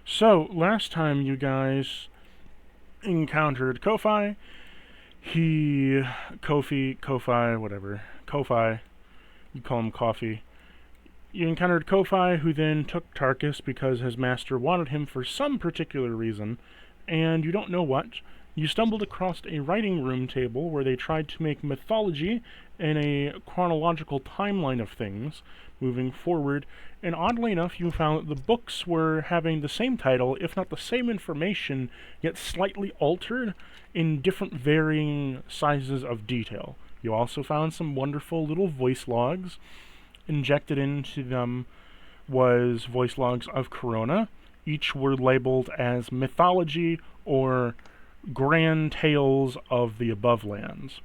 So, last time you guys encountered Kofi, Kofi, whatever. Kofi, you call him Coffee. You encountered Kofi, who then took Tarkus because his master wanted him for some particular reason, and you don't know what. You stumbled across a writing room table where they tried to make mythology and a chronological timeline of things moving forward, and oddly enough, you found that the books were having the same title, if not the same information, yet slightly altered in different varying sizes of detail. You also found some wonderful little voice logs. Injected into them was voice logs of Corona. Each were labeled as mythology or grand tales of the above lands.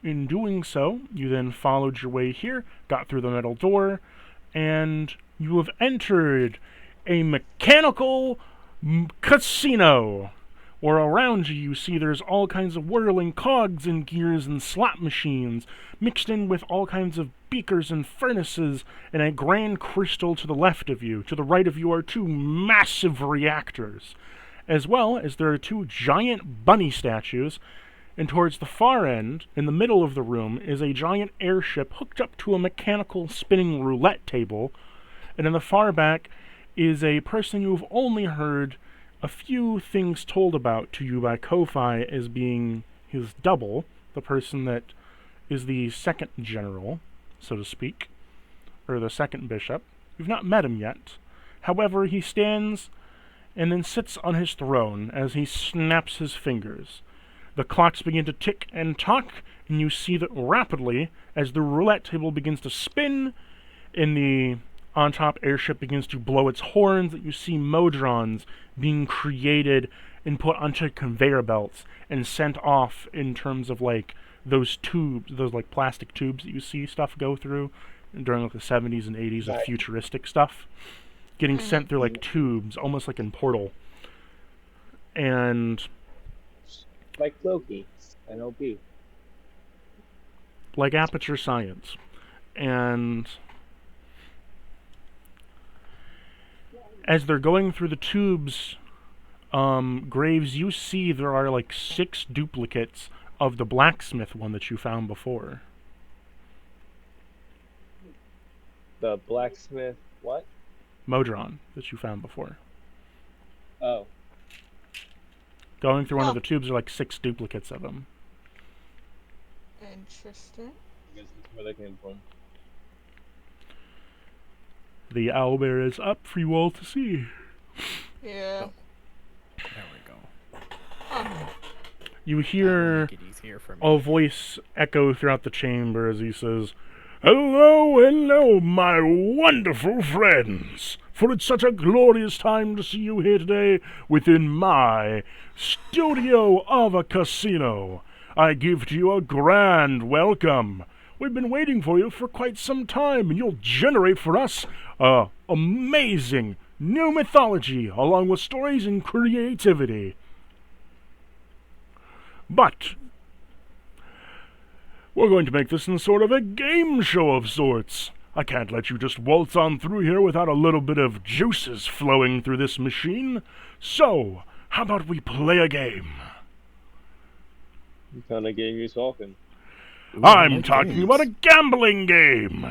In doing so, you then followed your way here, got through the metal door, and you have entered a mechanical casino, where around you see there's all kinds of whirling cogs and gears and slot machines, mixed in with all kinds of beakers and furnaces, and a grand crystal to the left of you. To the right of you are two massive reactors, as well as there are two giant bunny statues, and towards the far end, in the middle of the room, is a giant airship hooked up to a mechanical spinning roulette table, and in the far back is a person you've only heard a few things told about to you by Kofi as being his double, the person that is the second general, so to speak, or the second bishop. You've not met him yet. However, he stands and then sits on his throne as he snaps his fingers. The clocks begin to tick and talk, and you see that rapidly, as the roulette table begins to spin, and the on-top airship begins to blow its horns, that you see modrons being created and put onto conveyor belts and sent off in terms of, like, those tubes, those, like, plastic tubes that you see stuff go through during, like, the 70s and 80s of futuristic stuff. Getting sent through, like, tubes, almost like in Portal. And like Loki, NLP. Like Aperture Science. And as they're going through the tubes, Graves, you see there are like 6 duplicates of the blacksmith one that you found before. The blacksmith, what? Modron that you found before. Oh. Going through one of the tubes are like 6 duplicates of him. Interesting. I guess that's where they came from. The owlbear is up for you all to see. Yeah. There we go. You hear Make it easier for me. a voice echo throughout the chamber as he says, "Hello, hello, my wonderful friends, for it's such a glorious time to see you here today within my studio of a casino. I give to you a grand welcome. We've been waiting for you for quite some time, and you'll generate for us amazing new mythology, along with stories and creativity. But we're going to make this in sort of a game show of sorts. I can't let you just waltz on through here without a little bit of juices flowing through this machine. So, how about we play a game?" What kind of game you talking? I'm talking about a gambling game.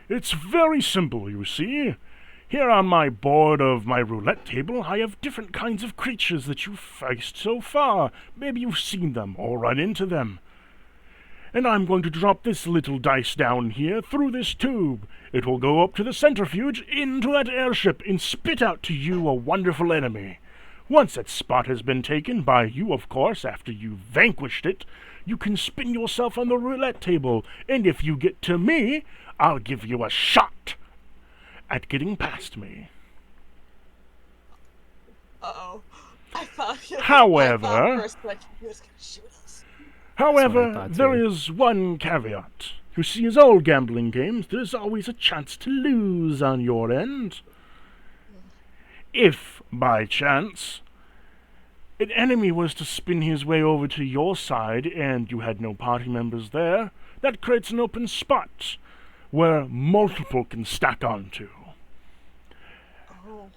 It's very simple, you see. Here on my board of my roulette table, I have different kinds of creatures that you've faced so far. Maybe you've seen them or run into them. And I'm going to drop this little dice down here through this tube. It will go up to the centrifuge into that airship and spit out to you a wonderful enemy. Once that spot has been taken, by you, of course, after you've vanquished it, you can spin yourself on the roulette table, and if you get to me, I'll give you a shot at getting past me. Uh-oh. I thought However- I thought first like he was gonna shoot us. However, thought there too. is one caveat. You see, as all gambling games, there's always a chance to lose on your end. If, by chance, an enemy was to spin his way over to your side and you had no party members there, that creates an open spot where multiple can stack onto. Oh.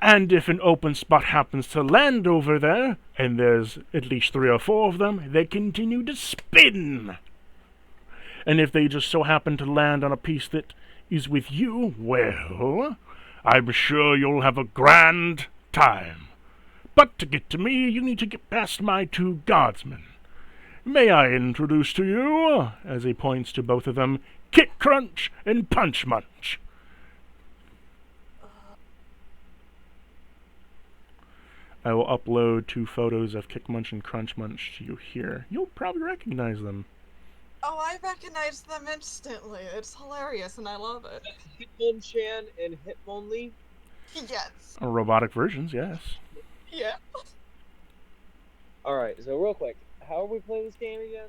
And if an open spot happens to land over there, and there's at least 3 or 4 of them, they continue to spin. And if they just so happen to land on a piece that is with you, well, I'm sure you'll have a grand time. But to get to me, you need to get past my 2 guardsmen. May I introduce to you, as he points to both of them, Kick Crunch and Punch Munch. I will upload 2 photos of Kick Munch and Crunch Munch to you here. You'll probably recognize them. Oh, I recognize them instantly. It's hilarious, and I love it. Hitmonchan and Hitmonlee. Yes. Robotic versions, yes. Yeah. Alright, so real quick, how are we playing this game again?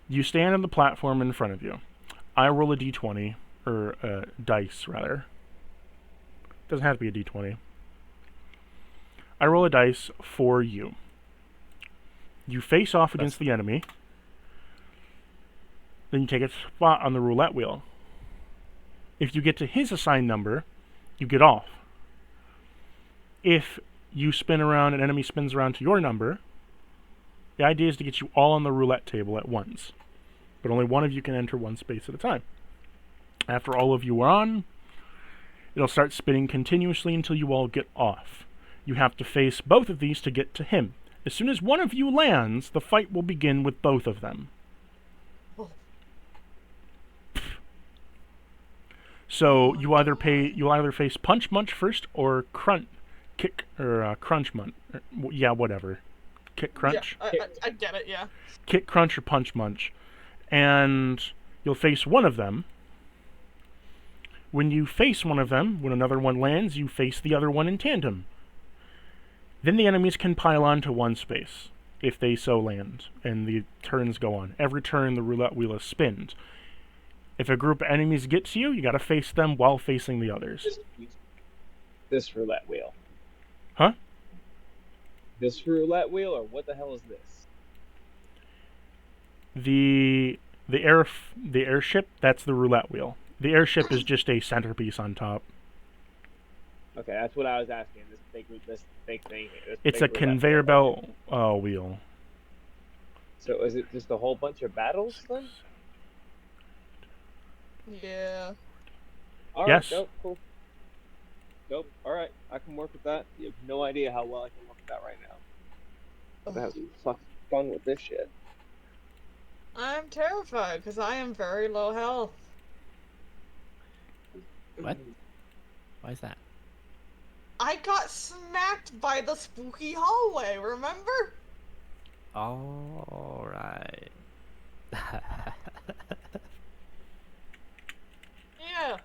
You stand on the platform in front of you. I roll a d20, or dice, rather. Doesn't have to be a d20. I roll a dice for you. You face off against the enemy. Then you take a spot on the roulette wheel. If you get to his assigned number, you get off. If you spin around, an enemy spins around to your number, the idea is to get you all on the roulette table at once. But only one of you can enter one space at a time. After all of you are on, it'll start spinning continuously until you all get off. You have to face both of these to get to him. As soon as one of you lands, the fight will begin with both of them. Oh. So you'll either face Punch Munch first or Crunch Munch. Yeah, whatever. Kick Crunch. Yeah, I get it. Yeah. Kick Crunch or Punch Munch, and you'll face one of them. When you face one of them, when another one lands, you face the other one in tandem. Then the enemies can pile on to one space, if they so land, and the turns go on. Every turn the roulette wheel is spinned. If a group of enemies get to you, you gotta face them while facing the others. This roulette wheel. Huh? This roulette wheel, or what the hell is this? The airship, that's the roulette wheel. The airship is just a centerpiece on top. Okay, that's what I was asking. This big thing here. It's a conveyor belt wheel. So is it just a whole bunch of battles then? Yeah. All right, Yes. Nope, cool. Nope. All right, I can work with that. You have no idea how well I can work with that right now. I'm gonna have some fucking fun with this shit. I'm terrified because I am very low health. What? Why is that? I got smacked by the spooky hallway, remember? All right. Yeah.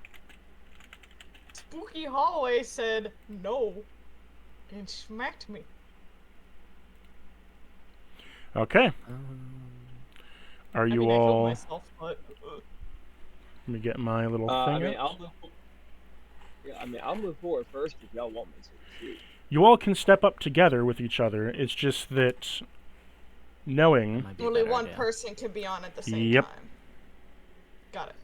Spooky hallway said no and smacked me. Okay. Are I you mean, I killed all... myself, but Let me get my little I thing mean, up. I'll move forward first if y'all want me to. You all can step up together with each other. It's just that knowing... Might be a only better one idea. person can be on at the same Yep. time. Got it.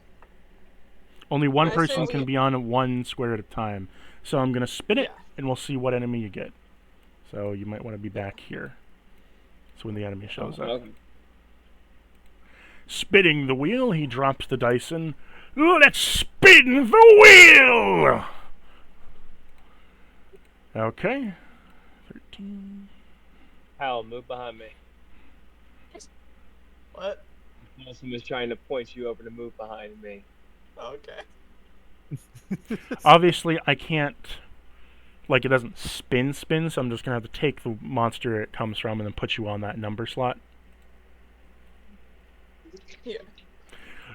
Only one I say person we- can be on one square at a time. So I'm going to spin it, Yeah. and we'll see what enemy you get. So you might want to be back here. That's when the enemy shows up. Okay. Spinning the wheel, he drops the dice and... Let's spin the wheel! Okay. 13... Hal, move behind me. What? Wilson was trying to point you over to move behind me. Okay. Obviously, I can't... Like, it doesn't spin, so I'm just going to have to take the monster it comes from and then put you on that number slot. Yeah.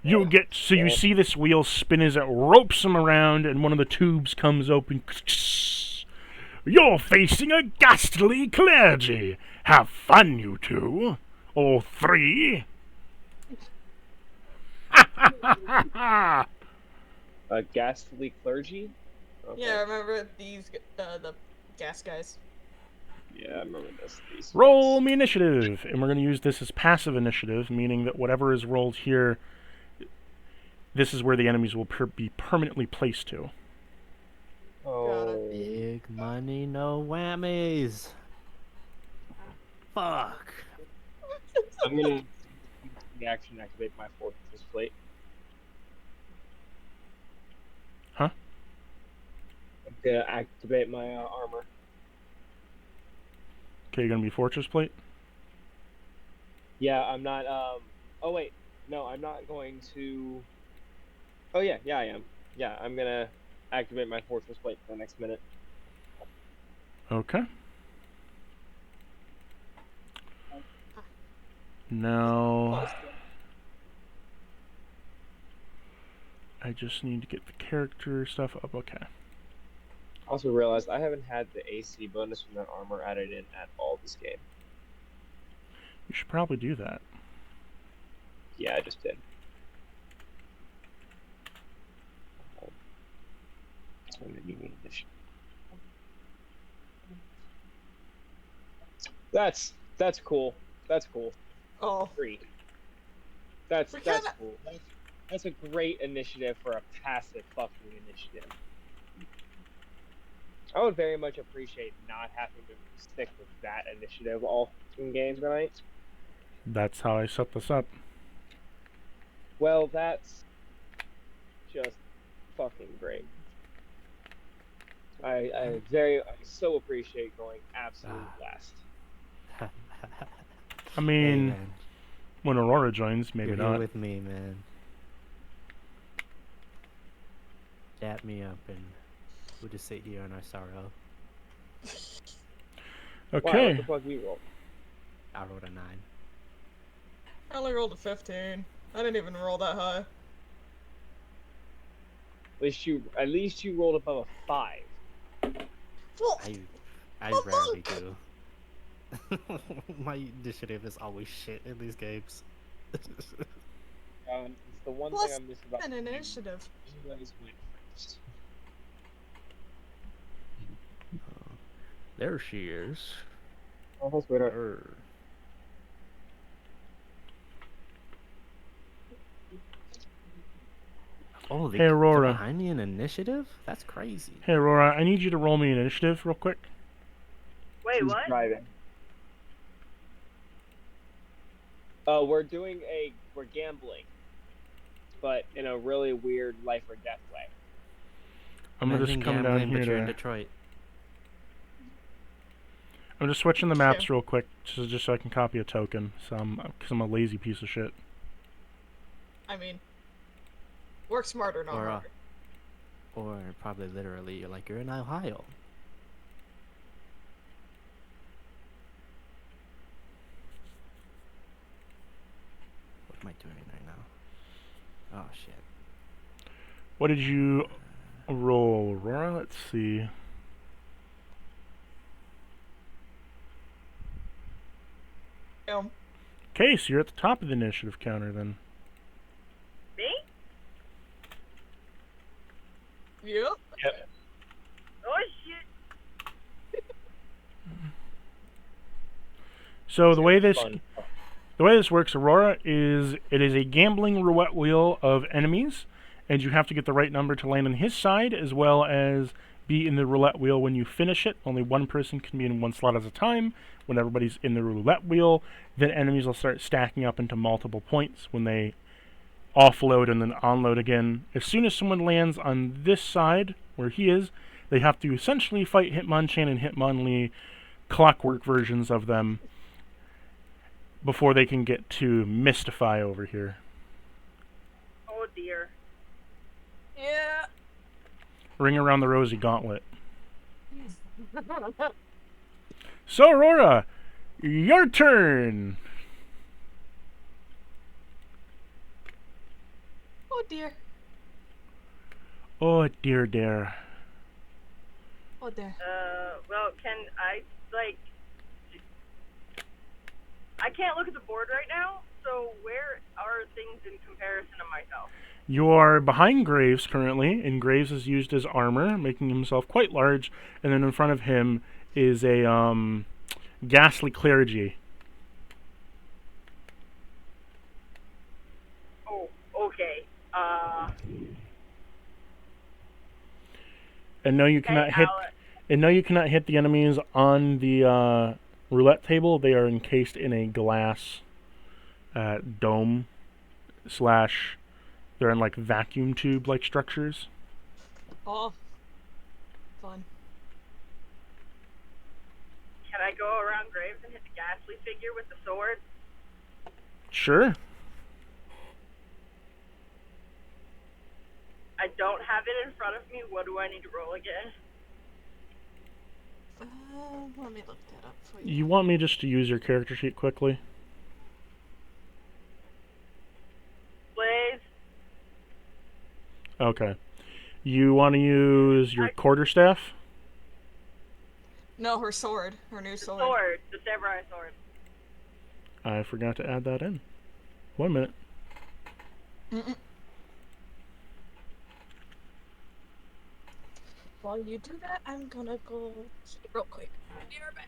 You get... So you see this wheel spin as it ropes him around and one of the tubes comes open. You're facing a ghastly clergy. Have fun, you two. Or three. A ghastly clergy? Okay. Yeah, remember these, the gas guys. Yeah, I remember this. These Roll me initiative. And we're going to use this as passive initiative, meaning that whatever is rolled here, this is where the enemies will be permanently placed to. Oh, money, no whammies. Fuck. I'm gonna reaction activate my fortress plate. Huh? I'm gonna activate my armor. Okay, you're gonna be fortress plate. Yeah, I'm not. Oh wait, no, I'm not going to. Oh yeah, I am. Yeah, I'm gonna activate my fortress plate for the next minute. Okay. Now, I just need to get the character stuff up. Okay. I also realized I haven't had the AC bonus from that armor added in at all this game. You should probably do that. Yeah, I just did. That's cool. That's cool. Oh. 3. That's We kinda- cool. That's a great initiative for a passive fucking initiative. I would very much appreciate not having to stick with that initiative all in games tonight. That's how I set this up. Well, that's just fucking great. I so appreciate going absolute last. I mean, Hey, man. when Aurora joins, maybe You're not. here with me, man. Dap me up and we'll just sit here in our sorrow. Wow, Okay. what the fuck we roll? I rolled a 9. I only rolled a 15. I didn't even roll that high. At least you rolled above a 5. Well, I Oh, rarely look! do. My initiative is always shit in these games. It's the one Plus thing I miss about an the game. initiative. You guys went first. There she is. Oh, that's weird. Err. Oh, Hey, they're Aurora. behind me in initiative? That's crazy. Hey, Aurora, I need you to roll me an initiative real quick. Wait, Who's what? driving? We're gambling, but in a really weird life or death way. I'm just Imagine coming down gambling, here but you're in to... Detroit. I'm just switching the maps Yeah. real quick, just so I can copy a token. Because I'm a lazy piece of shit. I mean, work smarter, not Or, harder. Or probably literally, you're in Ohio. What am I doing right now? Oh shit. What did you roll, Aurora? Let's see. Okay, so you're at the top of the initiative counter then. Me? Yep. Oh shit. So the way this Fun. works, Aurora, is it is a gambling roulette wheel of enemies, and you have to get the right number to land on his side, as well as be in the roulette wheel when you finish it. Only one person can be in one slot at a time. When everybody's in the roulette wheel, then enemies will start stacking up into multiple points when they offload and then onload again. As soon as someone lands on this side, where he is, they have to essentially fight Hitmonchan and Hitmonlee, clockwork versions of them, before they can get to Mystify over here. Oh dear. Yeah. Ring around the rosy gauntlet. So, Aurora, your turn. Oh dear. Oh, dear, dear. Oh dear. Well, can I, I can't look at the board right now, so where are things in comparison to myself? You are behind Graves currently, and Graves is used as armor, making himself quite large, and then in front of him is a, ghastly clergy. Oh, okay. And no, you Okay, cannot hit... And no, you cannot hit the enemies on the roulette table. They are encased in a glass dome slash. They're in like vacuum tube like structures. Oh. Fun. Can I go around Graves and hit the ghastly figure with the sword? Sure. I don't have it in front of me. What do I need to roll again? Let me look that up for you. You want me just to use your character sheet quickly? Blaze. Okay. You want to use your quarterstaff? No, her sword. Her new sword. Sword. The samurai sword. I forgot to add that in. 1 minute. Mm-mm. While you do that, I'm gonna go real quick. Be right back.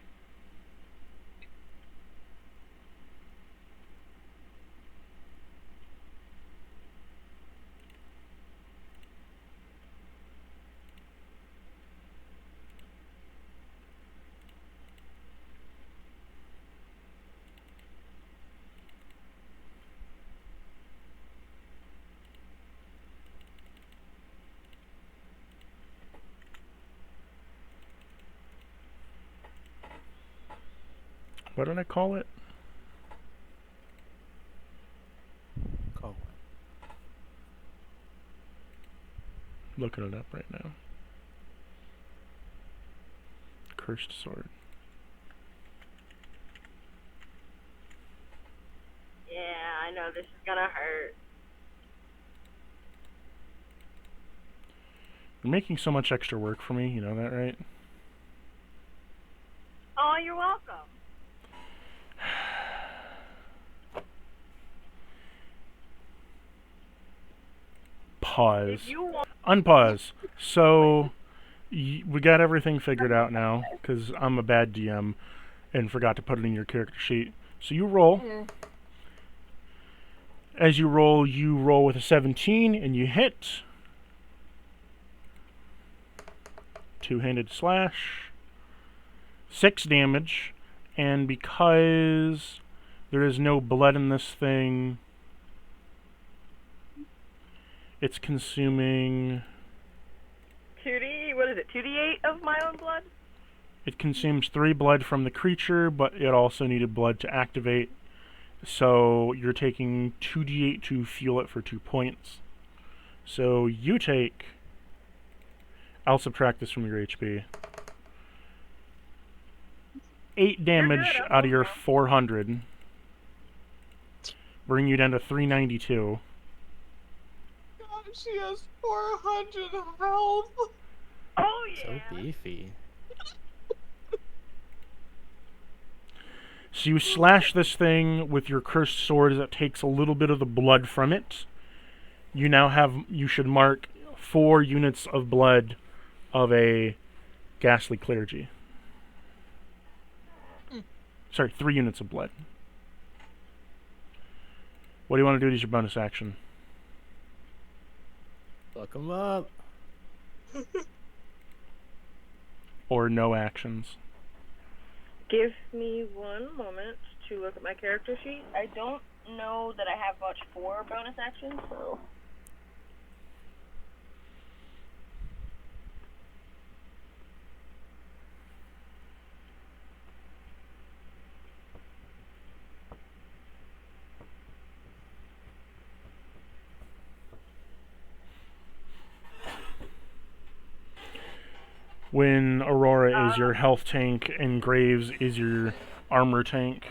What did I call it? Call Looking it up right now. Cursed sword. Yeah, I know this is gonna hurt. You're making so much extra work for me, you know that, right? Oh, you're welcome. Pause. If you want, Unpause. So, we got everything figured out now, because I'm a bad DM and forgot to put it in your character sheet. So you roll. As you roll with a 17, and you hit. Two-handed slash. 6 damage. And because there is no blood in this thing, it's consuming... 2D, what is it, 2d8 of my own blood? It consumes 3 blood from the creature, but it also needed blood to activate. So you're taking 2d8 to fuel it for 2 points. So you take... I'll subtract this from your HP. 8 damage out of your 400. Bring you down to 392. God, she has 400 health. Oh, So yeah. beefy. So you slash this thing with your cursed sword as it takes a little bit of the blood from it. You should mark 4 units of blood of a ghastly clergy. Sorry, 3 units of blood. What do you want to do as your bonus action? Fuck him up. Or no actions? Give me one moment to look at my character sheet. I don't know that I have much for bonus action, so... When Aurora is your health tank and Graves is your armor tank.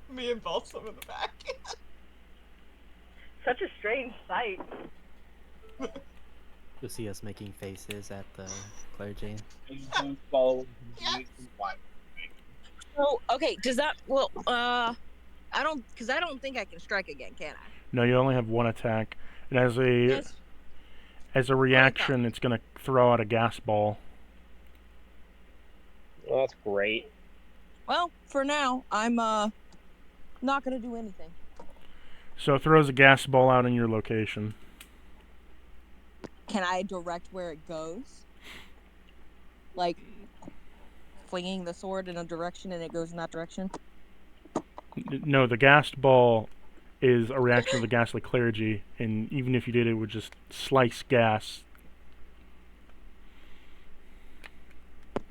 Me and Balsam in the back. Such a strange sight. You'll see us making faces at the clergy. Follow. Yes. Oh, okay. Does that? Well, I don't think I can strike again, can I? No, you only have 1 attack. And as a Yes. as a reaction, it's going to throw out a gas ball. Well, that's great. Well, for now, I'm not gonna do anything. So it throws a gas ball out in your location. Can I direct where it goes? like flinging the sword in a direction and it goes in that direction? No, the gassed ball is a reaction of the ghastly clergy, and even if you did, it would just slice gas.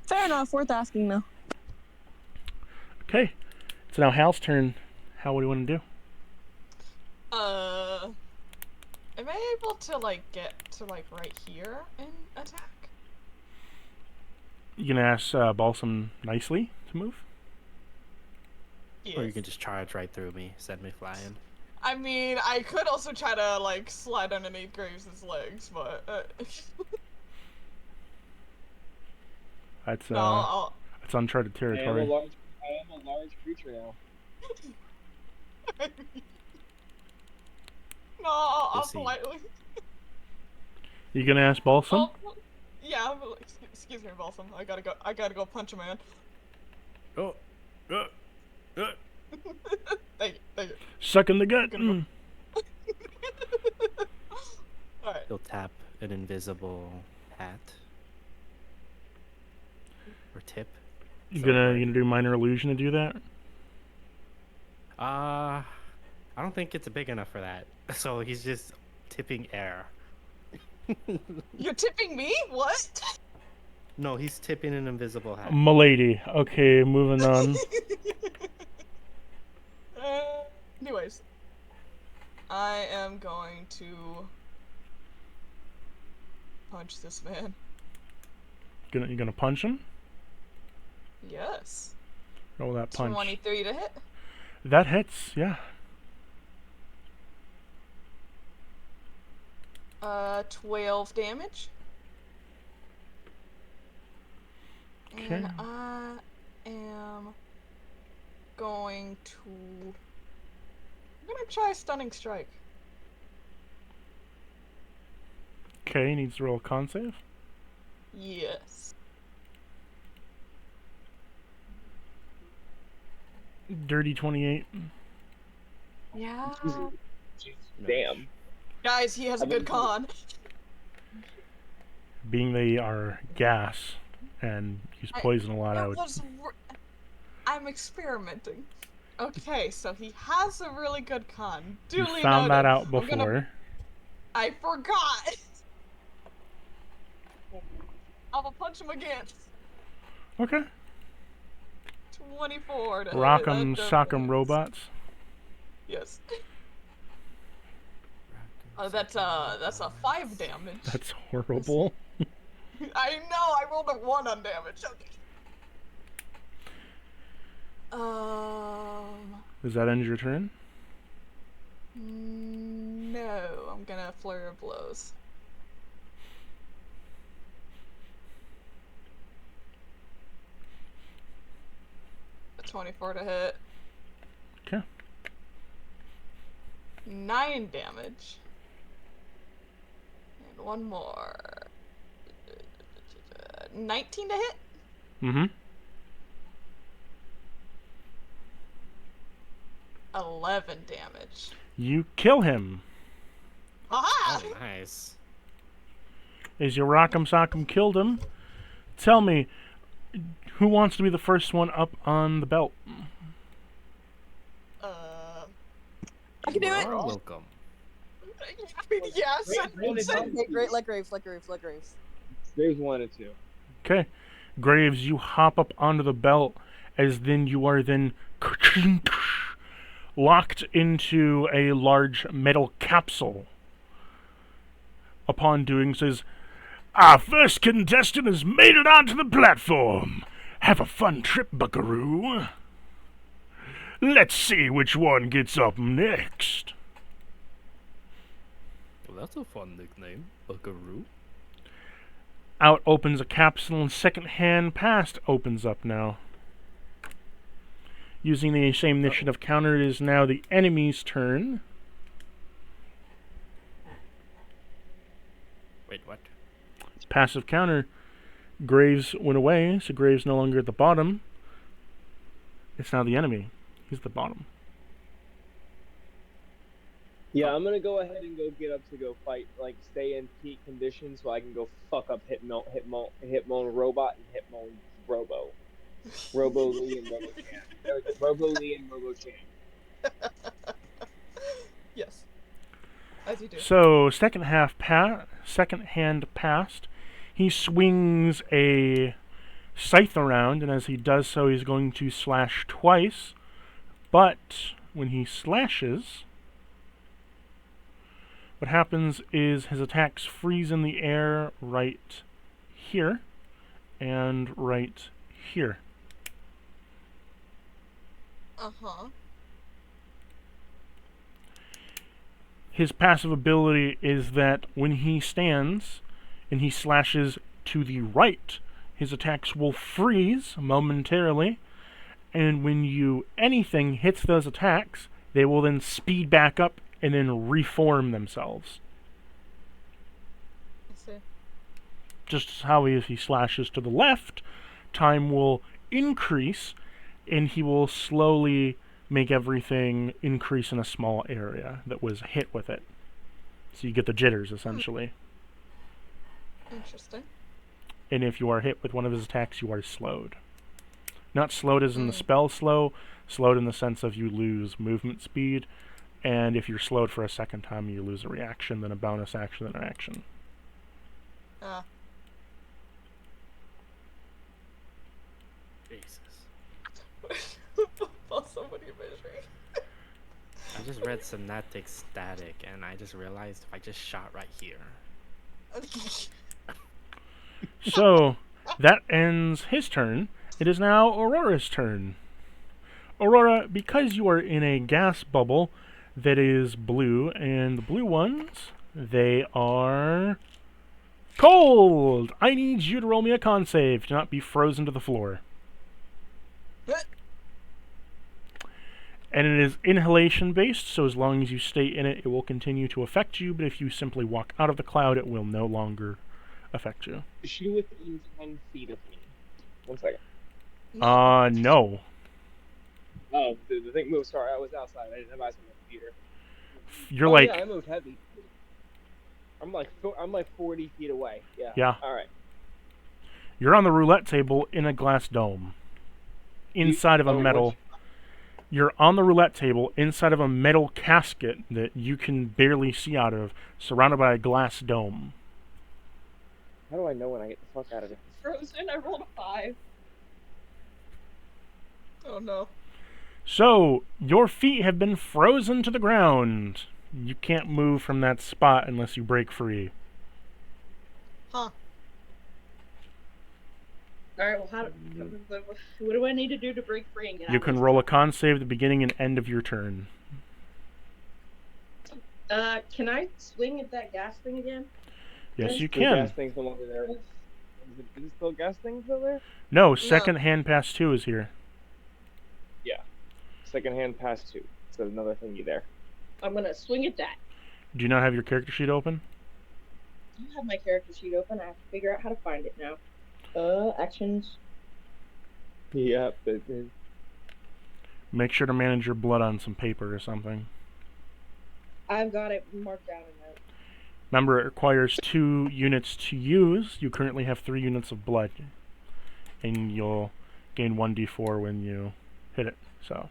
Fair enough. Worth asking, though. Okay, it's now Hal's turn. Hal, what do you want to do? Am I able to like get to like right here and attack? You gonna ask Balsam nicely to move? Yes. Or you can just charge right through me, send me flying. I mean, I could also try to like slide underneath Graves' legs, but That's no, that's uncharted I am territory. a large creature now. no, I'll Let's see. politely. You gonna ask Balsam? Oh, yeah, excuse me, Balsam. I gotta go punch a man. Oh, Thank you. Suck in the gut. Gonna Alright. he'll tap an invisible hat or tip. You gonna do minor illusion to do that? I don't think it's big enough for that. So he's just tipping air. You're tipping me? What? No, he's tipping an invisible hat. Milady. Okay, moving on. Anyways, I am going to punch this man. You gonna punch him? Yes. Roll that punch. 23 to hit. That hits, yeah. 12 damage. Okay. And I am going to... I'm gonna try Stunning Strike. Okay, he needs to roll a con save. Yes. Dirty 28. Yeah. Damn. Guys, he has a good con. Being they are gas and use poison a lot, I would. I'm experimenting. Okay, so he has a really good con. You Duly found that noted. out before. I forgot. I'm gonna punch him again. Okay. 24 to hit. Rock'em, That sock'em hits. robots. Yes. That's a 5 damage. That's horrible. I know. I rolled a 1 on damage. Okay. Does that end your turn? No. I'm gonna flurry of blows. A 24 to hit. Okay. 9 damage. And one more. 19 to hit? Mm-hmm. 11 damage. You kill him. Aha! Oh, nice. As you rock'em sock'em killed him, tell me, who wants to be the first one up on the belt? I can do it. Welcome. Yes. Okay, great. Let Graves. Graves wanted to. Okay. Graves, you hop up onto the belt, as then you are then locked into a large metal capsule. Upon doing says, "Our first contestant has made it onto the platform. Have a fun trip, buckaroo. Let's see which one gets up next." Well, that's a fun nickname, Buckaroo. Out opens a capsule, and second-hand past opens up now. Using the same initiative counter, it is now the enemy's turn. Wait, what? Passive counter. Graves went away, so Graves no longer at the bottom. It's now the enemy. He's at the bottom. Yeah, I'm gonna go ahead and go get up to go fight, like stay in peak condition so I can go fuck up Hitmon Robot and Hitmon Robo. Robo Lee and Robo Chan. There we go. Robo Lee and Robo Chan. Yes. As you do. So, second hand passed. He swings a scythe around, and as he does so, he's going to slash twice. But when he slashes, what happens is his attacks freeze in the air right here and right here. Uh-huh. His passive ability is that when he stands and he slashes to the right, his attacks will freeze momentarily, and when anything hits those attacks, they will then speed back up and then reform themselves. I see. Just how if he slashes to the left, time will increase, and he will slowly make everything increase in a small area that was hit with it. So you get the jitters, essentially. Interesting. And if you are hit with one of his attacks, you are slowed. Not slowed as in the spell slow, slowed in the sense of you lose movement speed, and if you're slowed for a second time, you lose a reaction, then a bonus action, then an action. Ah. Jesus. Also, what are you measuring? I just read Synaptic Static, and I just realized if I just shot right here. So, that ends his turn. It is now Aurora's turn. Aurora, because you are in a gas bubble that is blue, and the blue ones, they are cold! I need you to roll me a con save to not be frozen to the floor. And it is inhalation based, so as long as you stay in it, it will continue to affect you, but if you simply walk out of the cloud, it will no longer affect you. Is she within 10 feet of me? 1 second. No. Oh, the thing moved. Sorry, I was outside. I didn't have eyes on the computer. You're Oh, like... yeah, I moved heavy. I'm like 40 feet away. Yeah. Yeah. All right. You're on the roulette table in a glass dome. Inside of a metal... You're on the roulette table inside of a metal casket that you can barely see out of, surrounded by a glass dome. How do I know when I get the fuck out of it? Frozen, I rolled a 5. Oh no. So, your feet have been frozen to the ground. You can't move from that spot unless you break free. Huh. Alright, well, what do I need to do to break free and get out You of can this? roll a con save at the beginning and end of your turn. Can I swing at that gas thing again? Yes, you The can. gas thing's no longer there. Is it still gas thing still there? No, second hand pass 2 is here. Yeah. Second hand pass 2. So another thingy there. I'm gonna swing at that. Do you not have your character sheet open? I don't have my character sheet open. I have to figure out how to find it now. Actions. Yeah, but Make sure to manage your blood on some paper or something. I've got it marked down in that. Remember, it requires 2 units to use. You currently have 3 units of blood. And you'll gain 1d4 when you hit it, so.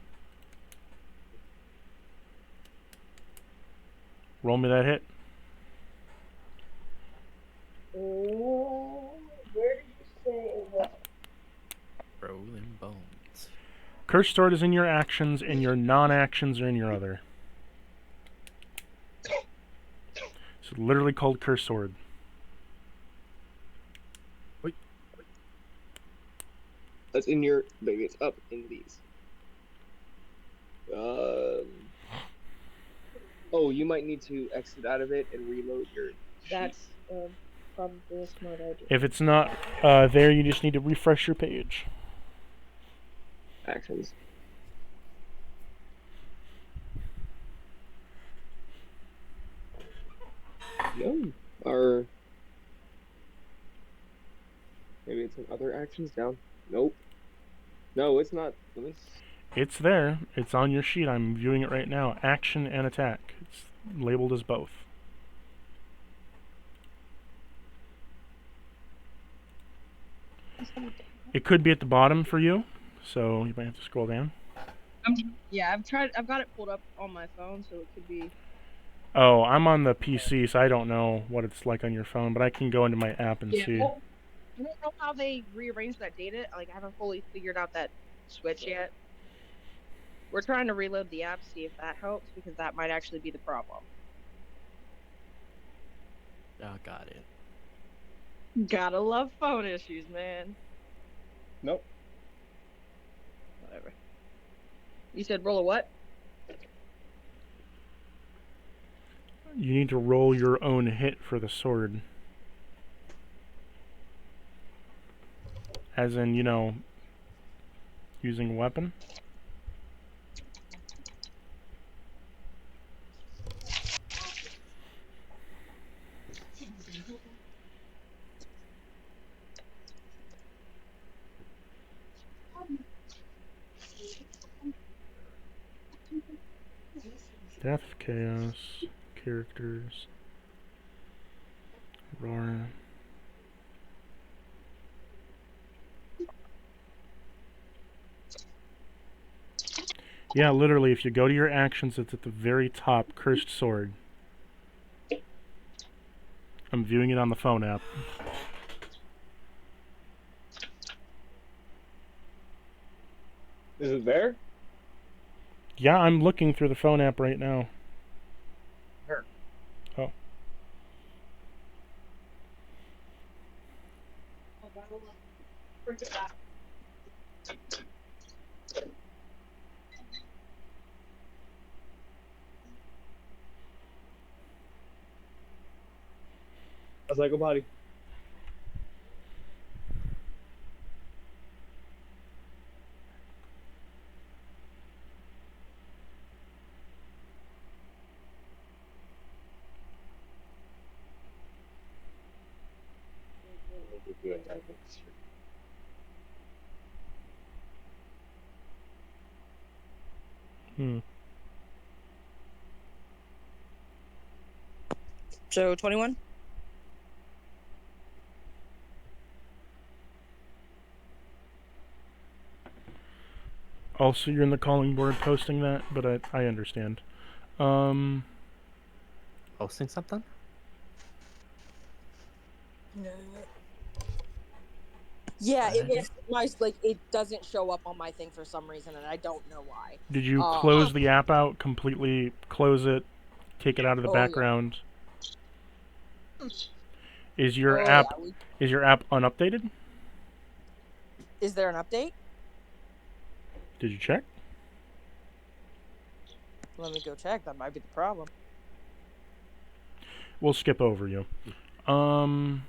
Roll me that hit. Where did you say it was? Rolling bones. Curse Sword is in your actions, and your non-actions are in your other. It's literally called Curse Sword. Wait. that's in your maybe it's up in these. Oh, you might need to exit out of it and reload your sheet. That's probably a smart idea. If it's not there, you just need to refresh your page. Actions. No. Or maybe it's in other actions down. Nope. No, it's not. Let me It's there. It's on your sheet. I'm viewing it right now. Action and attack. It's labeled as both. It could be at the bottom for you, so you might have to scroll down. Yeah, I've got it pulled up on my phone, so it could be. Oh, I'm on the PC, so I don't know what it's like on your phone, but I can go into my app and see. Well, I don't know how they rearranged that data. Like, I haven't fully figured out that switch yet. We're trying to reload the app, see if that helps, because that might actually be the problem. Oh, got it. Gotta love phone issues, man. Nope. Whatever. You said roll a what? You need to roll your own hit for the sword. As in, you know, using a weapon. Death of Chaos. Characters. Roar. Yeah, literally, if you go to your actions, it's at the very top, Cursed Sword. I'm viewing it on the phone app. Is it there? Yeah, I'm looking through the phone app right now. Here. Oh. A psycho body. So 21. Also, you're in the calling board posting that, but I understand. Posting something? No. Yeah, it Alright. was my it doesn't show up on my thing for some reason, and I don't know why. Did you close the app out completely? Close it, take it out of the background. Is your app unupdated? Is there an update? Did you check? Let me go check. That might be the problem. We'll skip over you. Hal,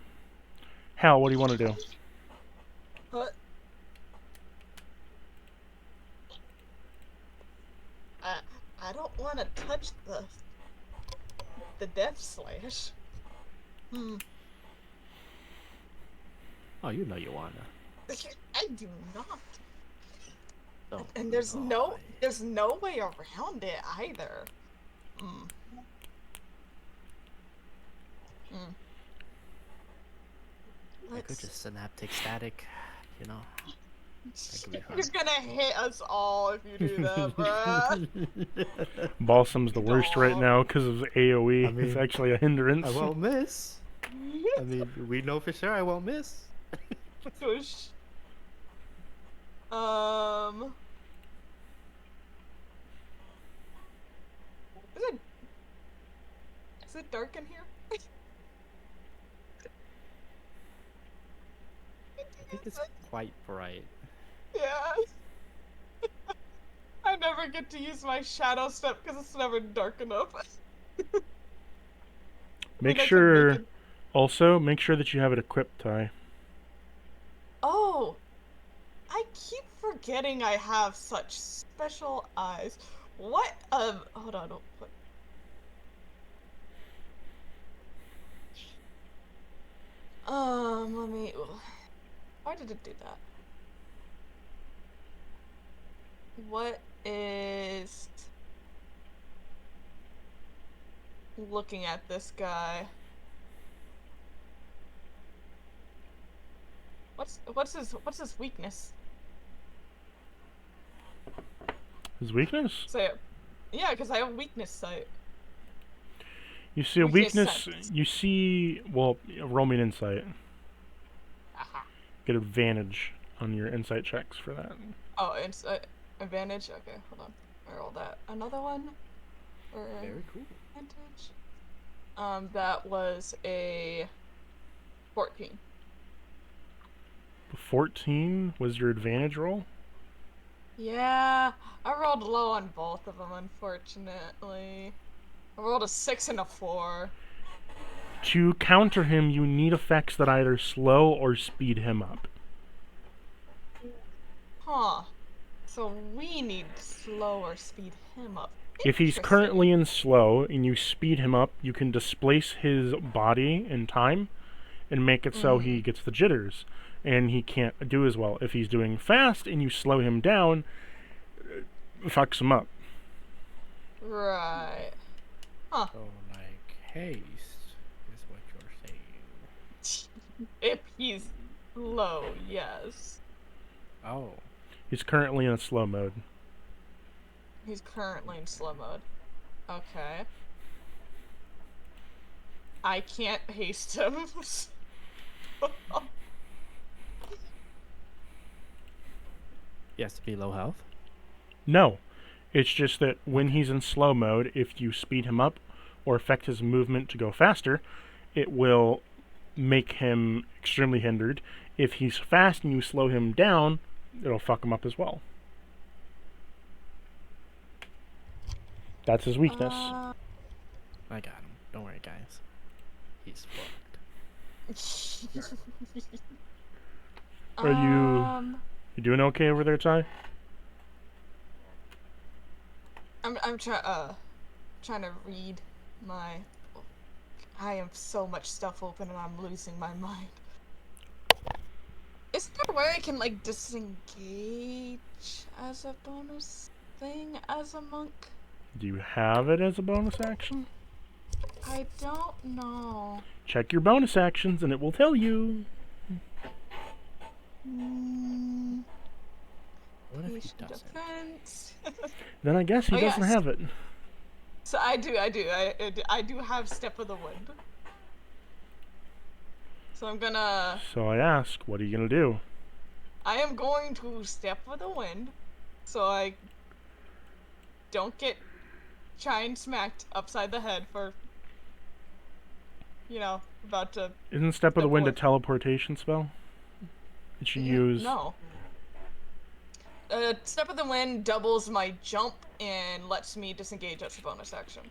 what do you want to do? But I don't want to touch the death slash. Oh, you know you wanna. I do not. Don't And there's lie. no way around it either. I could just synaptic static, you know. You're gonna hit us all if you do that, bruh. Balsam's the worst right now because of AoE. I mean, it's actually a hindrance. I won't miss. I mean, we know for sure I won't miss. Push. Is it dark in here? I think it's quite bright. Yeah. I never get to use my shadow step because it's never dark enough. Make sure that you have it equipped, Ty. Oh! I keep forgetting I have such special eyes. What? Hold on. Let me. Why did it do that? What is. looking at this guy. What's his weakness? His weakness? So, yeah, because I have a weakness sight. You see a Weakness weakness. sense. You see. Well, roll me an insight. Aha. Get advantage on your insight checks for that. Oh, insight advantage. Okay, hold on. I roll that. Another one. Or Very cool. advantage. That was a 14. 14 was your advantage roll. Yeah, I rolled low on both of them, unfortunately. I rolled a 6 and a 4. To counter him, you need effects that either slow or speed him up. Huh. So we need slow or speed him up. If he's Interesting. currently in slow and you speed him up, you can displace his body in time and make it so he gets the jitters and he can't do as well. If he's doing fast and you slow him down, it fucks him up. Right. Huh. So, like, haste is what you're saying. If he's low, yes. Oh. He's currently in slow mode. He's currently in slow mode. Okay. I can't haste him. He has to be low health? No. It's just that when he's in slow mode, if you speed him up or affect his movement to go faster, it will make him extremely hindered. If he's fast and you slow him down, it'll fuck him up as well. That's his weakness. I got him. Don't worry, guys. He's fucked. Are you doing okay over there, Ty? I'm trying to read my. I have so much stuff open and I'm losing my mind. Is there a way I can like disengage as a bonus thing as a monk? Do you have it as a bonus action? I don't know. Check your bonus actions and it will tell you. What if he Patient doesn't? defense. Then I guess he Oh, doesn't yes. have it. So I do have Step of the Wind. So I'm gonna. So I ask, what are you gonna do? I am going to Step of the Wind, so I don't get giant smacked upside the head for, about to. Isn't Step of the Wind a Step teleportation spell? It should use. No. Step of the Wind doubles my jump and lets me disengage as a bonus action.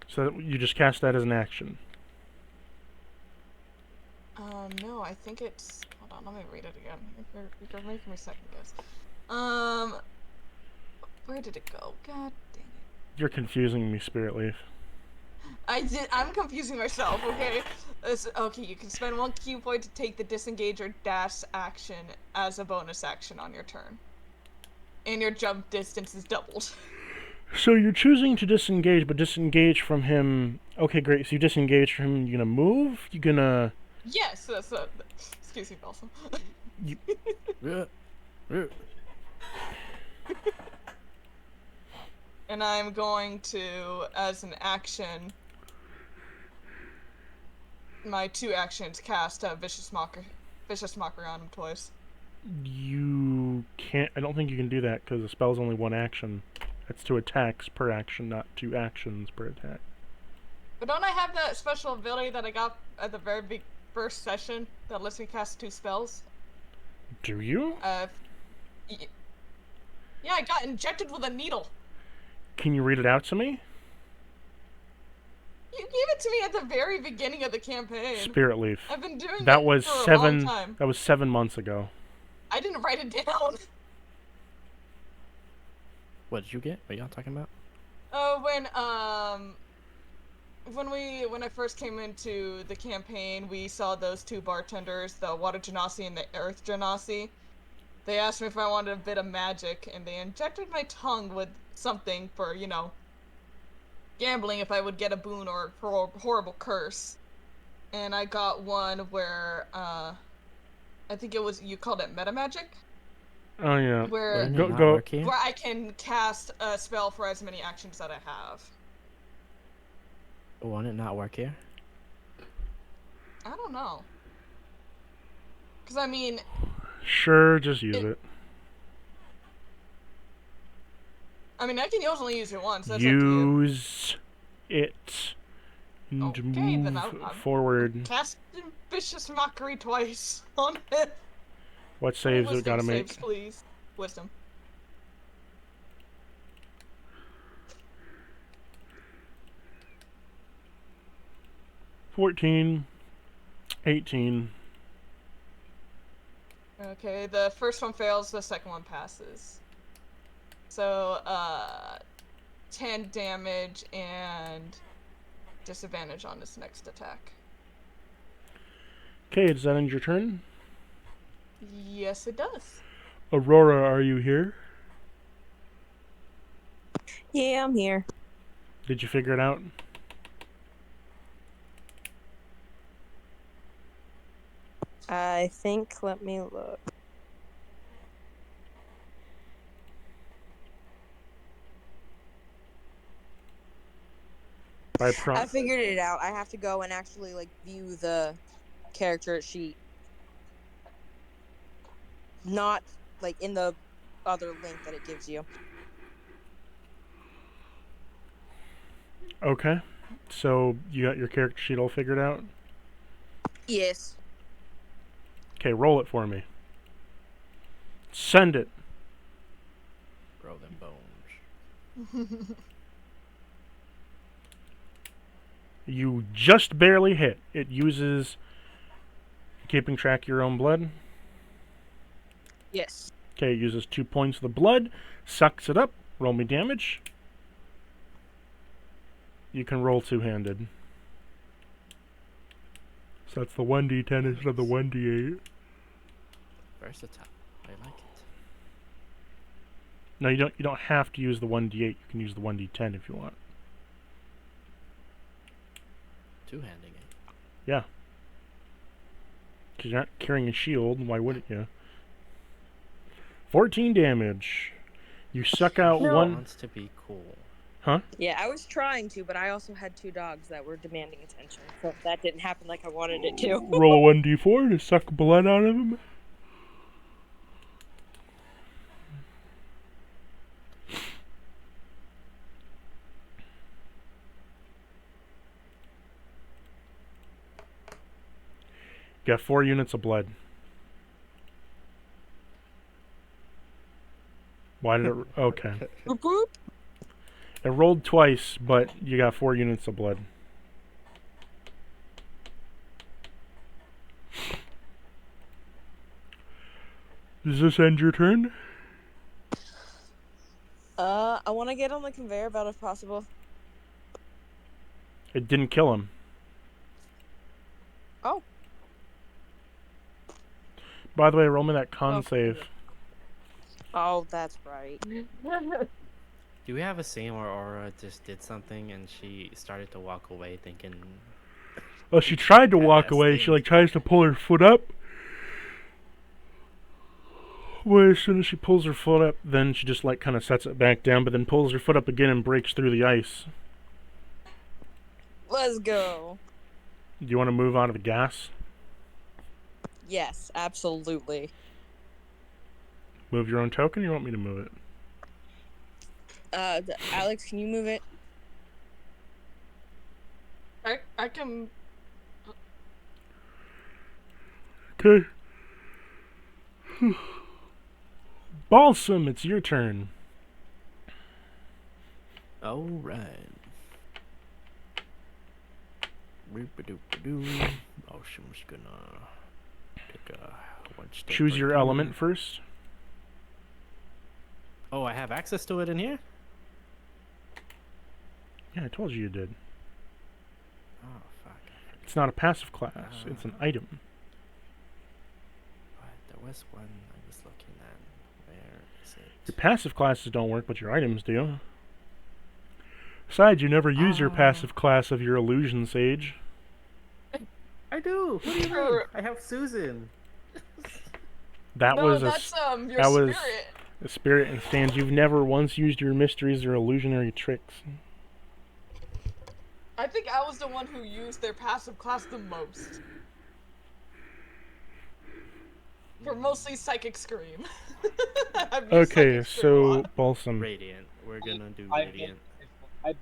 So you just cast that as an action. No, I think it's. Hold on, let me read it again. You're making me second guess. Where did it go? God dang it. You're confusing me, Spirit Leaf. I'm confusing myself, okay? Okay, you can spend 1 key point to take the disengage or dash action as a bonus action on your turn. And your jump distance is doubled. So you're choosing to disengage, but disengage from him. Okay, great. So you disengage from him. You gonna move? You gonna? Yes, excuse me, Balsam. And I'm going to, as an action, my 2 actions cast Vicious Mockery on him twice. You can't. I don't think you can do that because the spell's only 1 action. That's 2 attacks per action, not 2 actions per attack. But don't I have that special ability that I got at the very first session that lets me cast 2 spells? Do you? Yeah, I got injected with a needle. Can you read it out to me? You gave it to me at the very beginning of the campaign. Spirit Leaf. I've been doing That it was for a long 7. time. That was 7 months ago. I didn't write it down. What did you get? What y'all talking about? When I first came into the campaign, we saw those 2 bartenders, the Water Genasi and the Earth Genasi. They asked me if I wanted a bit of magic, and they injected my tongue with something for, gambling if I would get a boon or horrible curse. And I got one where, I think it was, you called it meta magic? Oh yeah. Where, Wouldn't Go it not go. work here? where I can cast a spell for as many actions that I have. Won't it not work here? I don't know. Because, I mean, Sure, just use it. I can only use it once, that's up to you. Use it. And Okay, move then I'm forward. cast Vicious Mockery twice on it. What saves we Wisdom gotta saves, make? please. Wisdom. $14, 18. Okay, the first one fails, the second one passes. So, 10 damage and disadvantage on this next attack. Okay, does that end your turn? Yes, it does. Aurora, are you here? Yeah, I'm here. Did you figure it out? I think. Let me look. By I figured it out. I have to go and actually view the character sheet, not in the other link that it gives you. Okay. So you got your character sheet all figured out? Yes. Okay, roll it for me. Send it. Roll them bones. You just barely hit. It uses keeping track of your own blood. Yes. Okay, it uses 2 points of the blood, sucks it up, roll me damage. You can roll two-handed. So that's the 1d10 instead of the 1d8. Versatile. I like it. No, you don't have to use the 1d8. You can use the 1d10 if you want. Two-handing it. Yeah. Because you're not carrying a shield, why wouldn't you? 14 damage. You suck out No. one... Wants to be cool. Huh? Yeah, I was trying to, but I also had 2 dogs that were demanding attention, so that didn't happen like I wanted it to. Roll a 1d4 to suck blood out of him. Got 4 units of blood. Why did it... Okay. Boop, boop. It rolled twice, but you got 4 units of blood. Does this end your turn? I want to get on the conveyor belt if possible. It didn't kill him. Oh. By the way, roll me that con Oh. save. Oh, that's right. Do we have a scene where Aura just did something and she started to walk away thinking... Well, she tried to walk Badass away. thing. She tries to pull her foot up. Well, as soon as she pulls her foot up, then she just kind of sets it back down, but then pulls her foot up again and breaks through the ice. Let's go. Do you want to move out of the gas? Yes, absolutely. Move your own token, or you want me to move it? Alex, can you move it? I can... Okay. Balsam, it's your turn. Alright. Boop-a-doop-a-doo. Balsam's gonna take a one step Choose right your here. element first. Oh, I have access to it in here? Yeah, I told you did. Oh, fuck. It's not a passive class. It's an item. What? There was one I was looking at. Where is it? Your passive classes don't work, but your items do. Besides, you never use your passive class of your illusion sage. I do. What do you mean? True. I have Susan. That No, was that's your that was spirit. a spirit and stands. You've never once used your mysteries or illusionary tricks. I think I was the one who used their passive class the most. For mostly Psychic Scream. I've used Okay, Psychic Scream a so lot. Balsam. Radiant. We're gonna do I Radiant.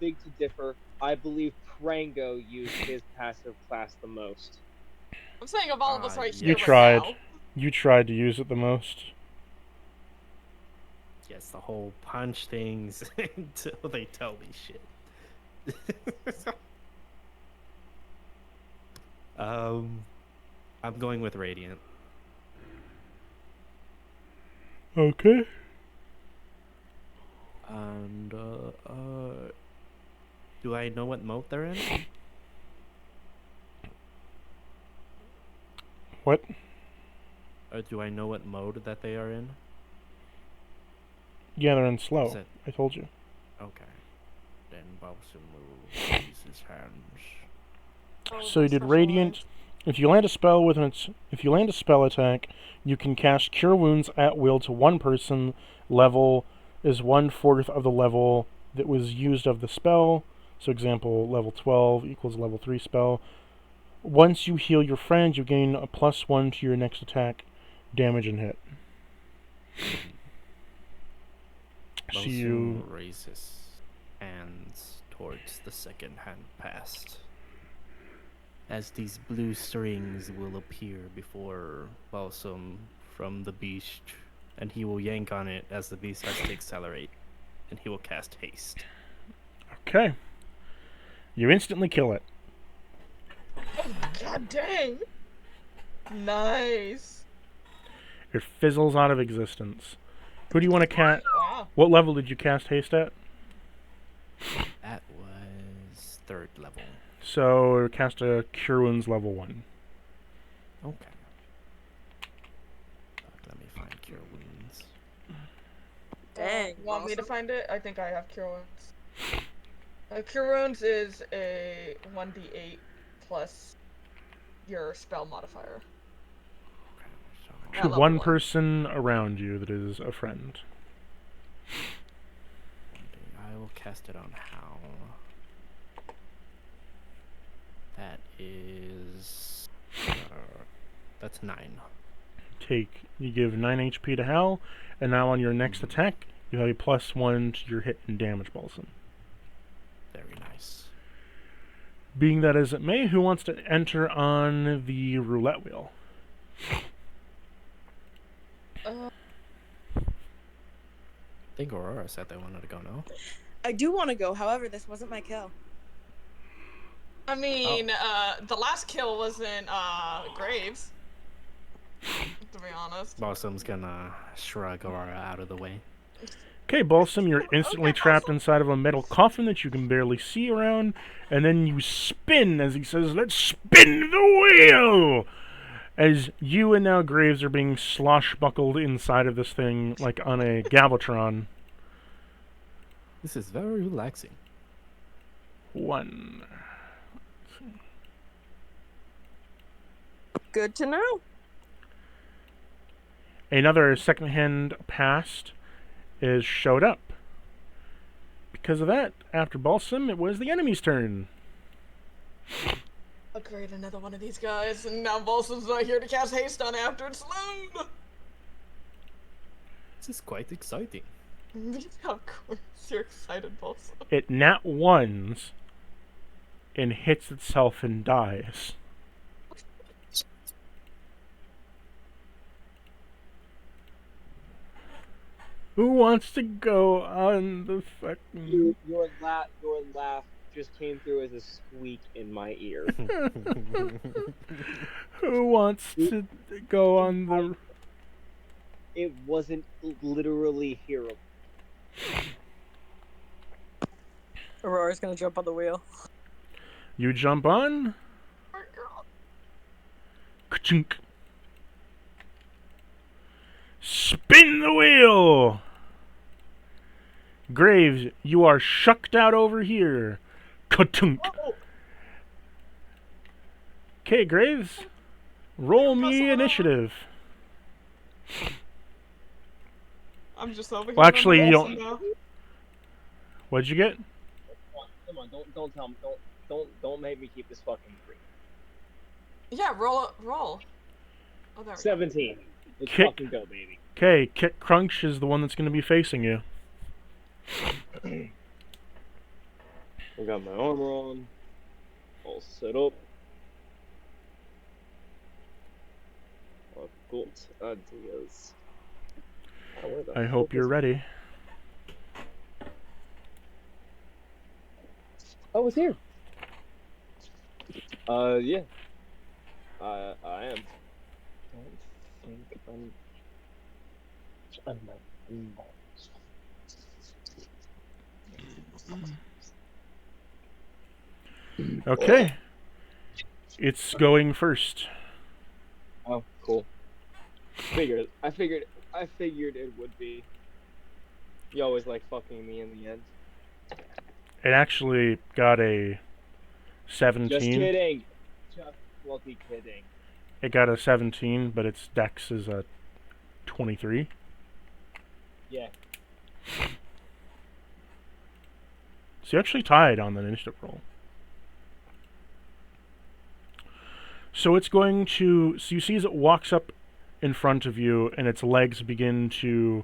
beg to differ. I believe Prango used his passive class the most. I'm saying of all of us right yes. here You right tried. now. You tried to use it the most. Yes, the whole punch things until they tell me shit. I'm going with Radiant. Okay. And do I know what mode they're in? What? Or do I know what mode that they are in? Yeah, they're in slow. Is it- I told you. Okay. Then Balsam will use his hands. Oh, So you did special Radiant. lines. If you land a spell if you land a spell attack, you can cast Cure Wounds at will to one person. Level is 1/4 of the level that was used of the spell. So example, level 12 equals level 3 spell. Once you heal your friend, you gain a +1 to your next attack, damage and hit. So you Balsam raises hands towards the second hand past. As these blue strings will appear before Balsam from the beast, and he will yank on it as the beast has to accelerate, and he will cast haste. okay. You instantly kill it. God dang. Nice. It fizzles out of existence. Who do you want to cast? Wow. What level did you cast haste at? That was 3rd level. So cast a Cure Wounds level 1. Okay. Let me find Cure Wounds. Dang, Want me to awesome. find it? I think I have Cure Wounds. Cure Wounds is a 1d8 plus your spell modifier. Okay, so At To level one one. person around you that is a friend. I will cast it on Hal. That is... that's 9. You give 9 HP to Hal, and now on your next attack, you have a +1 to your hit and damage, Balsam. Very nice. Being that as it may, who wants to enter on the roulette wheel? I think Aurora said they wanted to go, no? I do want to go. However, this wasn't my kill. I mean, the last kill wasn't Graves. To be honest. Balsam's gonna shrug Aurora out of the way. Okay, Balsam, you're instantly Okay, trapped Balsam. inside of a metal coffin that you can barely see around, and then you spin as he says, "Let's spin the wheel!" As you and now Graves are being sloshbuckled inside of this thing like on a Galvatron. This is very relaxing. 1. Good to know. Another second-hand past is showed up. Because of that, after Balsam, it was the enemy's turn. Oh, great, another one of these guys, and now Balsam's not here to cast haste on after it's loud. This is quite exciting. Of course, you're excited, Balsam. It nat 1s and hits itself and dies. Who wants to go on the fucking... Your laugh just came through as a squeak in my ear. Who wants to go on the... It wasn't literally hearable. Aurora's gonna jump on the wheel. You jump on. Poor girl. Ka-chink. Spin the wheel! Graves, you are shucked out over here. Ka-tunk. Okay, Graves, roll me initiative. I'm just over here. Well, actually, you reminiscing don't. now. What'd you get? Come on, don't tell me, don't make me keep this fucking 3. Yeah, roll. Oh, there we go. 17. Let's Kick. fucking go, baby. Okay, Kick Crunch is the one that's going to be facing you. I got my armor on. All set up. I've got ideas. I hope you're ready. Oh, it's here. Yeah. I am. Don't think I'm Okay. It's going first. Oh, cool. I figured it would be. You always like fucking me in the end. It actually got a 17. Just kidding. Just bloody kidding. It got a 17, but its dex is a 23. Yeah. So you actually tied on the initiative roll. So it's going to... So you see as it walks up in front of you, and its legs begin to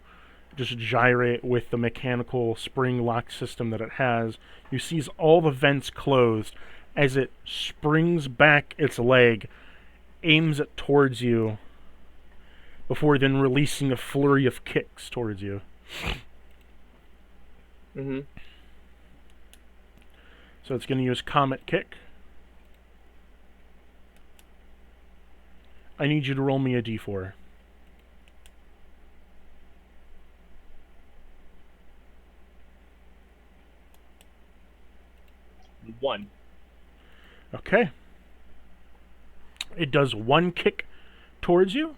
just gyrate with the mechanical spring lock system that it has. You see as all the vents closed as it springs back its leg, aims it towards you, before then releasing a flurry of kicks towards you. Mm-hmm. So it's going to use Comet Kick. I need you to roll me a d4. One. Okay. It does one kick towards you.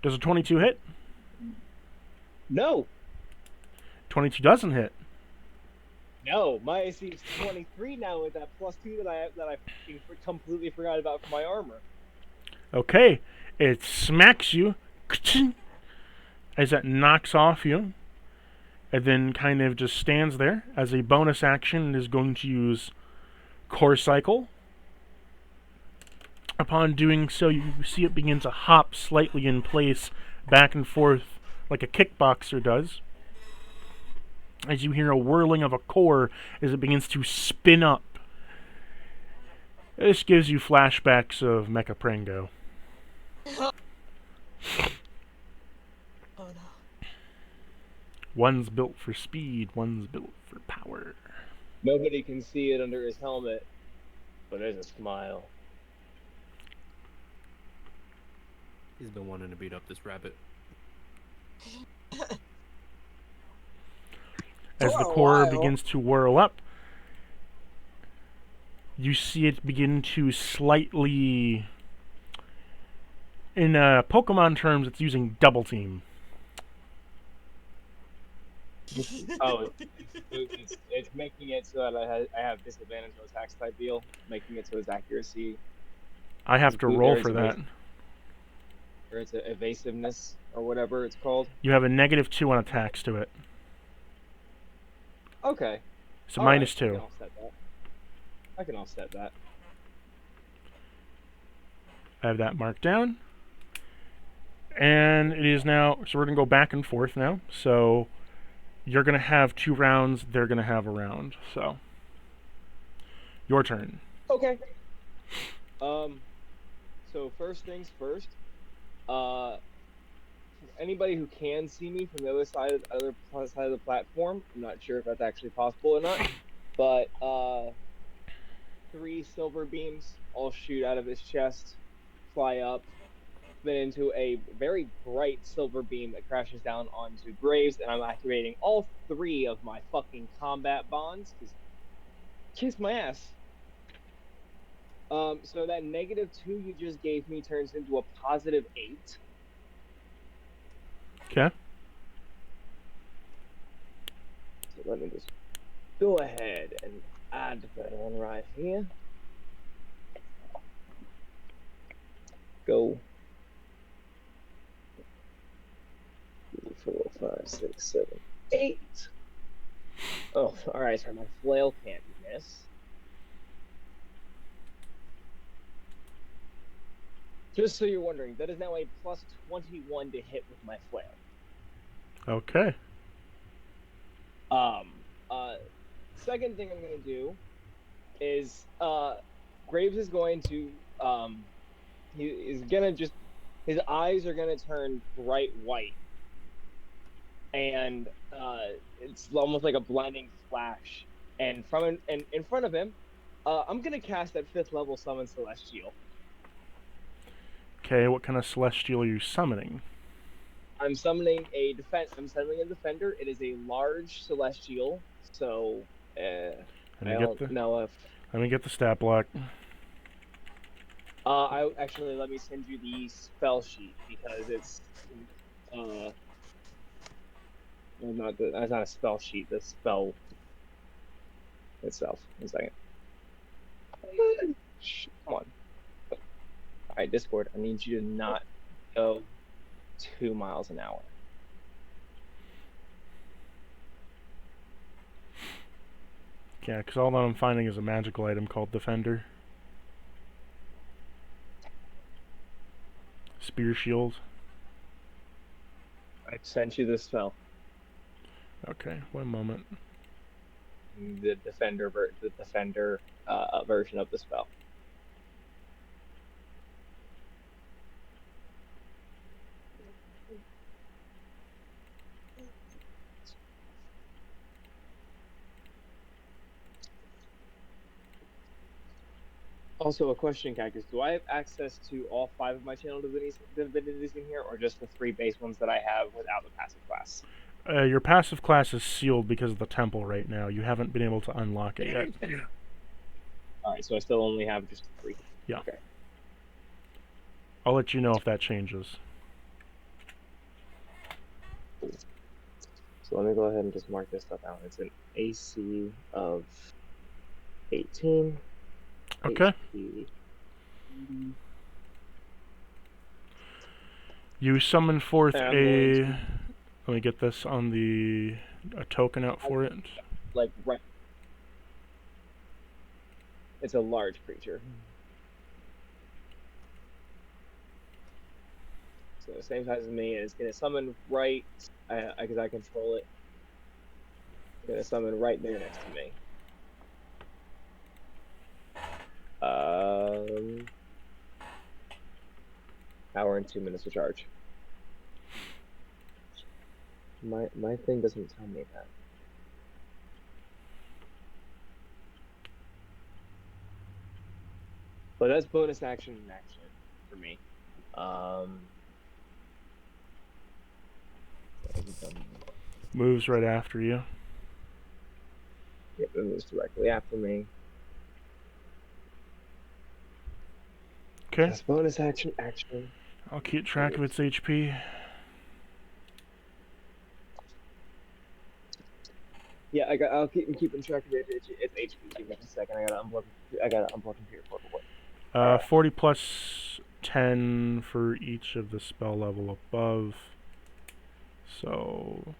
Does a 22 hit? No. 22 doesn't hit. No. My AC is 23 now with that +2 that I fucking completely forgot about for my armor. Okay. It smacks you as it knocks off you, and then kind of just stands there. As a bonus action, it is going to use Core Cycle. Upon doing so, you see it begin to hop slightly in place, back and forth, like a kickboxer does. As you hear a whirling of a core as it begins to spin up. This gives you flashbacks of Mecha Prango. Oh no. One's built for speed, one's built for power. Nobody can see it under his helmet, but there's a smile. He's been wanting to beat up this rabbit. As the For a core while. begins to whirl up, you see it begin to slightly... In Pokemon terms, it's using Double Team. Oh, it's making it so that I have disadvantage on attacks type deal, making it so its accuracy, I have to There roll is for a that. or its evasiveness, or whatever it's called. You have a -2 on attacks to it. Okay. So All right, -2. I can offset that. I have that marked down. And it is now... So we're going to go back and forth now. So you're going to have 2 rounds. They're going to have a round. So your turn. Okay. So first things first. Anybody who can see me from the other side of the platform, I'm not sure if that's actually possible or not, but 3 silver beams all shoot out of his chest, fly up, then into a very bright silver beam that crashes down onto Graves, and I'm activating all 3 of my fucking combat bonds, because kiss my ass. So that -2 you just gave me turns into a +8. Okay. let me just go ahead and add that one right here. Go. 3, 4, 5, 6, 7, 8. Oh, alright, so my flail can't miss. Just so you're wondering, that is now a plus 21 to hit with my flail. Okay. Second thing I'm gonna do is Graves is going to he is gonna just his eyes are gonna turn bright white, and it's almost like a blinding flash. And in front of him, I'm gonna cast that 5th level summon celestial. Okay, what kind of celestial are you summoning? I'm summoning a defender. It is a large celestial, so I don't know if. Let me get the stat block. I actually let me send you the spell sheet because it's it's not a spell sheet. The spell itself. 1 second. Come on. All right, Discord. I need you to not go 2 miles an hour. Yeah, because all that I'm finding is a magical item called Defender. Spear shield. I sent you the spell. Okay, 1 moment. The defender version of the spell. Also, a question, Cactus. Do I have access to all 5 of my channel divinities in here, or just the 3 base ones that I have without the passive class? Your passive class is sealed because of the temple right now. You haven't been able to unlock it yet. Alright, so I still only have just 3. Yeah. Okay. I'll let you know if that changes. So let me go ahead and just mark this stuff out. It's an AC of 18. Okay. HP. You summon forth And I'm going a... Let me get this on a token out for it. Like, right. It's a large creature. So the same size as me, and it's going to summon right, because I control it. It's going to summon right there next to me. Hour and 2 minutes to charge. My thing doesn't tell me that. But that's bonus action and action for me. Moves right after you. It moves directly after me. Okay. That's bonus action. I'll keep track of its HP. Yeah, I'll keep keeping track of it. It's HP. Give me a second. I gotta unblock computer for what? 40 plus 10 for each of the spell level above. So,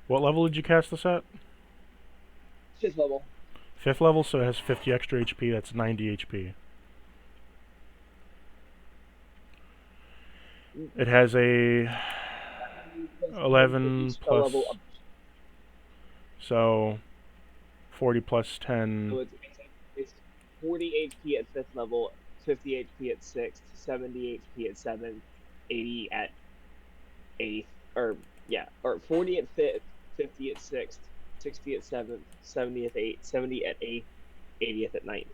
what level did you cast this at? 5th level. 5th level, so it has 50 extra HP. That's 90 HP. It has a 11 plus, so 40 plus 10. So it's 40 HP at 5th level, 50 HP at 6th, 70 HP at 7th, 80 at 8th, or 40 at 5th, 50 at 6th, 60 at 7th, 70 at 8th, 70 at 8th, 80th at 9th.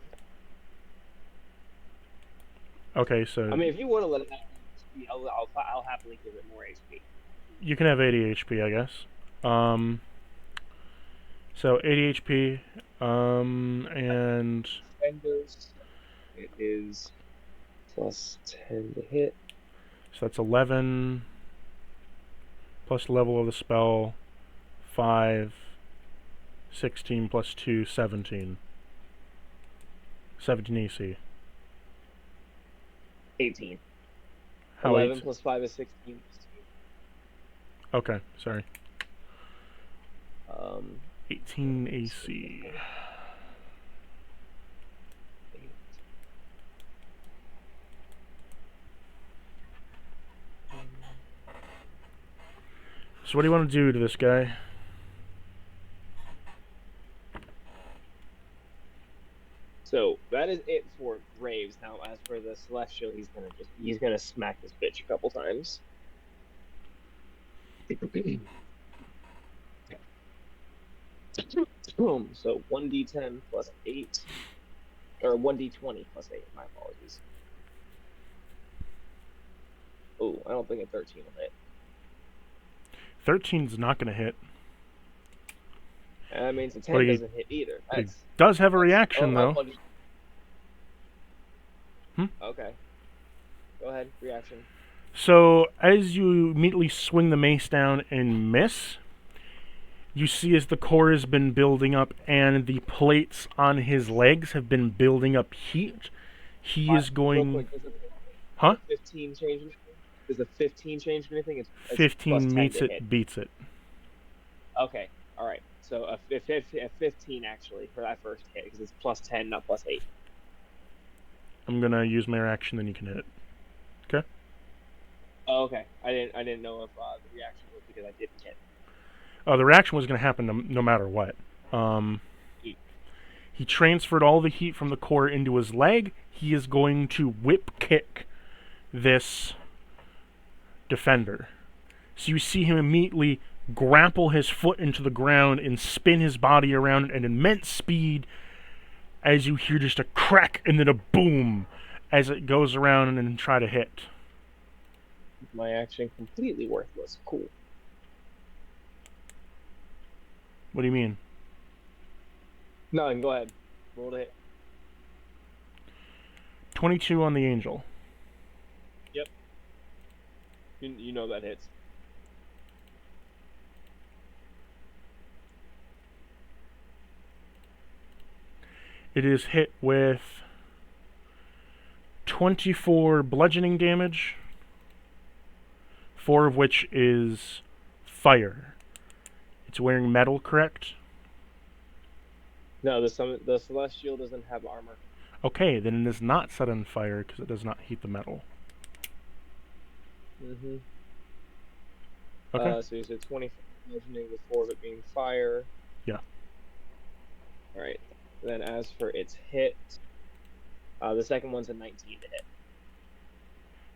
Okay, so I mean, if you want to let it have HP, I'll happily give it more HP. You can have 80 HP, I guess. So 80 HP, and Defenders, it is plus 10 to hit. so that's 11 plus the level of the spell, 5 16 plus 2, 17. 17 AC. 18. How 11 8? plus 5 is 16. Okay, sorry. 18 8. AC. So what do you want to do to this guy? So that is it for Graves. Now, as for the Celestial, he's gonna smack this bitch a couple times. Boom. So 1d10 plus 8, or 1d20 plus 8. My apologies. Oh, I don't think a 13 will hit. 13's not going to hit. And that means a 10 But he- doesn't hit either. He does have a reaction, though. Okay. Go ahead. Reaction. So, as you immediately swing the mace down and miss, you see as the core has been building up and the plates on his legs have been building up heat, he is going... Real quick, Huh? 15 change anything? Does a 15 change anything? It's 15 plus 10 meets to it, hit. beats it. Okay. All right. So a 15 actually for that first hit because it's plus 10, not plus 8. I'm going to use my reaction, then you can hit it. Okay? Oh, okay. I didn't know if the reaction was because I didn't hit. The reaction was going to happen no matter what. He transferred all the heat from the core into his leg. He is going to whip kick this defender. So you see him immediately grapple his foot into the ground and spin his body around at immense speed as you hear just a crack and then a boom as it goes around and then try to hit. My action completely worthless. Cool. What do you mean? No, go ahead. Roll to hit. 22 on the angel. Yep. You know that hits. It is hit with 24 bludgeoning damage, 4 of which is fire. It's wearing metal, correct? No, the Celestial doesn't have armor. Okay, then it is not set on fire because it does not heat the metal. Mm-hmm. Okay. So you said 24 bludgeoning with 4 of it being fire. Yeah. Alright. Then as for its hit, the second one's a 19 to hit.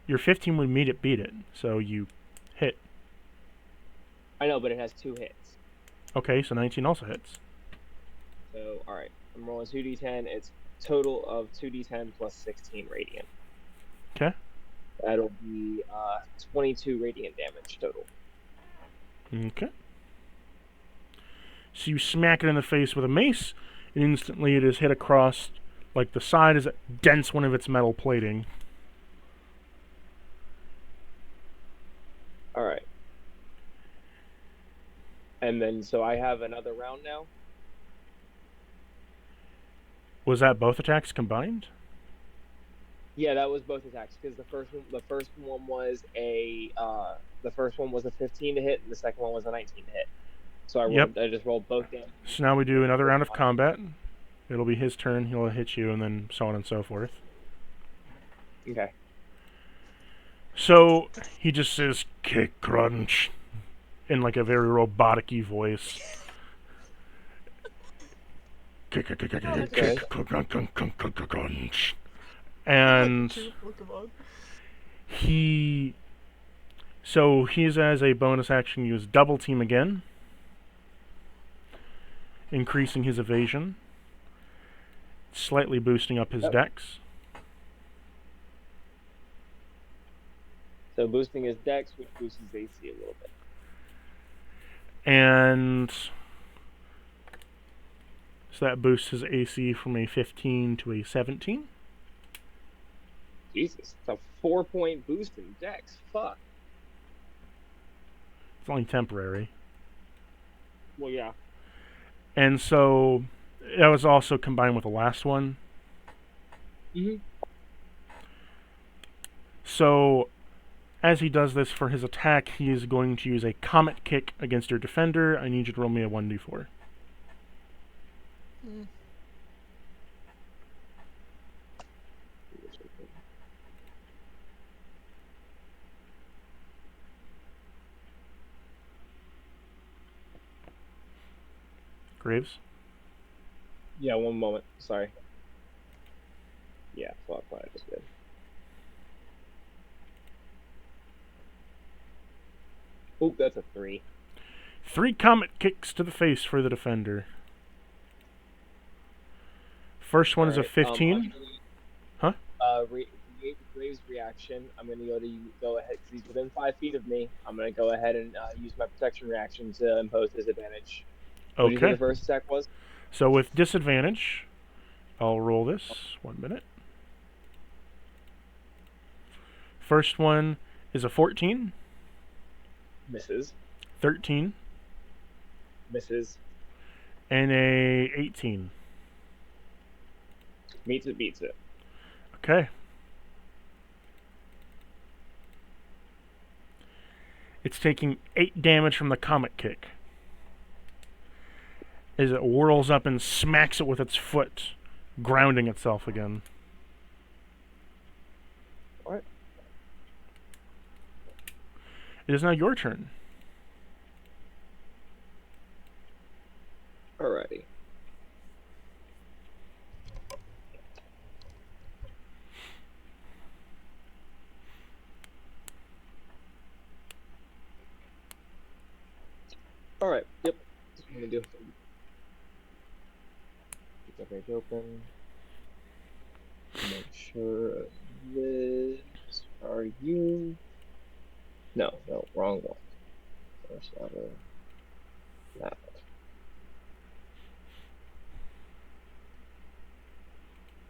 Your 15 would beat it, so you hit. I know, but it has 2 hits. Okay, so 19 also hits. So, alright. I'm rolling 2d10. It's total of 2d10 plus 16 radiant. Okay. That'll be 22 radiant damage total. Okay. So you smack it in the face with a mace, and instantly it is hit across, like the side as it dents one of its metal plating. Alright. And then, so I have another round now? Was that both attacks combined? Yeah, that was both attacks because the first one was a 15 to hit, and the second one was a 19 to hit. So I just rolled both damage. So now we do another round of combat. It'll be his turn. He'll hit you, and then so on and so forth. Okay. So he just says "kick crunch" in like a very robotic-y voice. Kick crunch. And he's as a bonus action use double team again, increasing his evasion, slightly boosting up his dex. So boosting his dex, which boosts his AC a little bit. And so that boosts his AC from a 15 to a 17. Jesus, it's a 4-point boost in dex. Fuck. It's only temporary. Well, yeah. And so that was also combined with the last one. Mhm. So as he does this for his attack, he is going to use a Comet Kick against your defender. I need you to roll me a 1d4. Hmm. Graves? Yeah, one moment. Sorry. Yeah, fuck what I just did. Oop, that's a 3. 3 Comet Kicks to the face for the defender. First one is a Alright, 15. Huh? Graves' reaction. I'm gonna go ahead because he's within 5 feet of me. I'm gonna go ahead and use my protection reaction to impose disadvantage. What do you think Okay. the first attack was? So with disadvantage, I'll roll this. 1 minute. First one is a 14, Misses. 13, Misses. and a 18. Meets it. Beats it. Okay. It's taking 8 damage from the Comet Kick as it whirls up and smacks it with its foot, grounding itself again. What? It is now your turn. Alrighty. Alright, yep. That's what I'm gonna do. Keep that page open. Make sure this are you. No, wrong one. First level. That.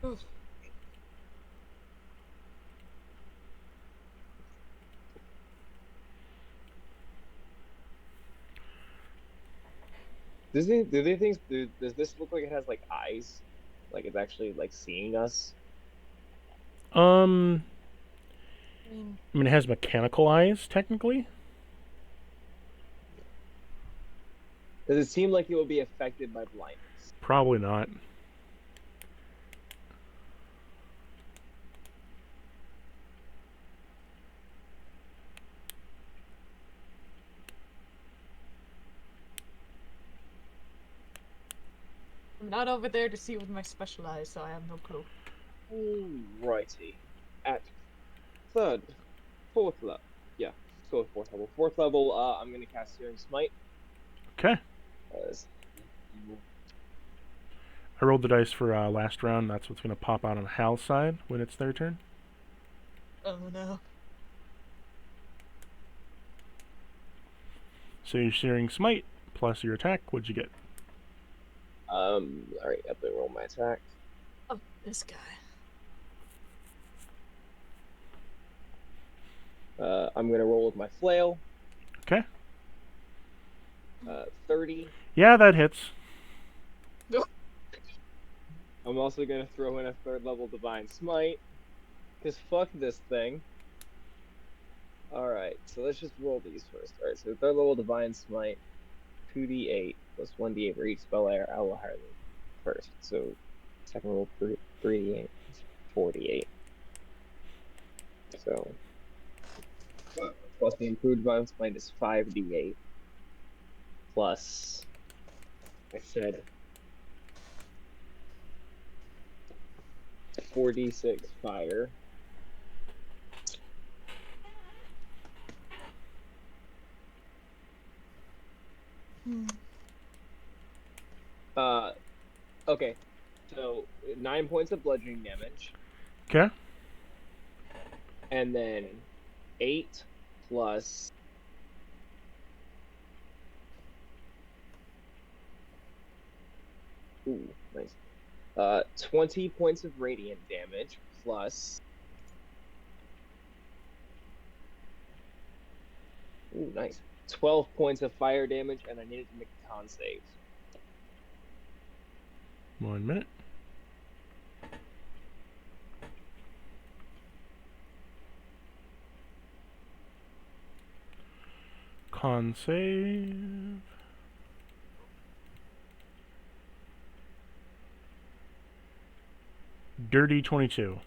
Oof. Does this look like it has like eyes? Like it's actually like seeing us? I mean, I mean, it has mechanical eyes, technically. Does it seem like it will be affected by blindness? Probably not. I'm not over there to see with my special eyes, so I have no clue. Alrighty. At fourth level. Yeah, let's go with fourth level. Fourth level, I'm gonna cast Searing Smite. Okay. As I rolled the dice for last round. That's what's going to pop out on Hal's side when it's their turn. Oh no. So you're Searing Smite plus your attack. What'd you get? alright, I have to roll my attack. Oh, this guy. I'm gonna roll with my flail. Okay. 30. Yeah, that hits. I'm also gonna throw in a third level Divine Smite. Cause fuck this thing. Alright, so let's just roll these first. Alright, so third level Divine Smite, 2d8 plus 1d8 for each spell I will hire first. So second roll 3d8, 4d8. So plus the improved Divine Smite is 5d8 plus I said 4d6 fire. Okay, so 9 points of bludgeoning damage, Okay. and then 8 plus. Ooh, nice. 20 points of radiant damage plus. Ooh, nice. 12 points of fire damage, and I needed to make a con save. 1 minute. Con save. Dirty 22.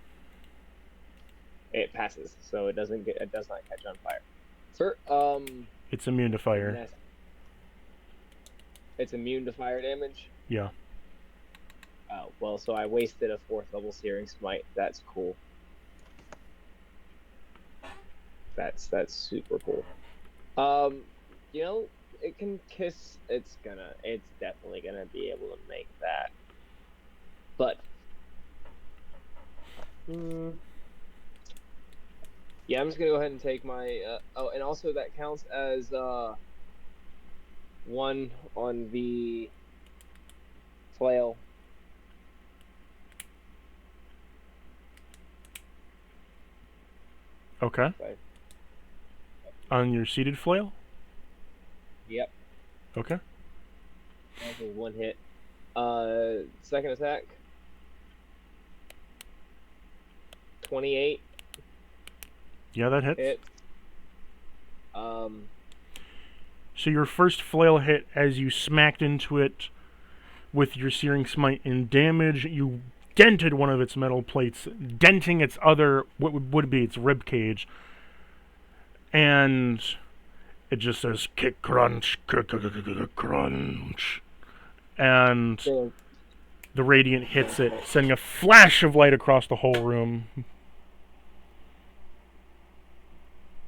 It passes, so it does not catch on fire. Sir, It's immune to fire. It's immune to fire damage? Yeah. Oh, well, so I wasted a 4th level Searing Smite. That's cool. That's super cool. You know, it can kiss. It's definitely gonna be able to make that. But, yeah, I'm just gonna go ahead and take my. Oh, and also that counts as 1 on the flail. Okay. On your seated flail? Yep. Okay. That's a 1 hit. Second attack. 28. Yeah, that hits. Hit. So your first flail hit, as you smacked into it with your Searing Smite in damage, you dented one of its metal plates, denting its other, what would be its rib cage. And it just says, kick crunch, crunch. And the radiant hits it, sending a flash of light across the whole room.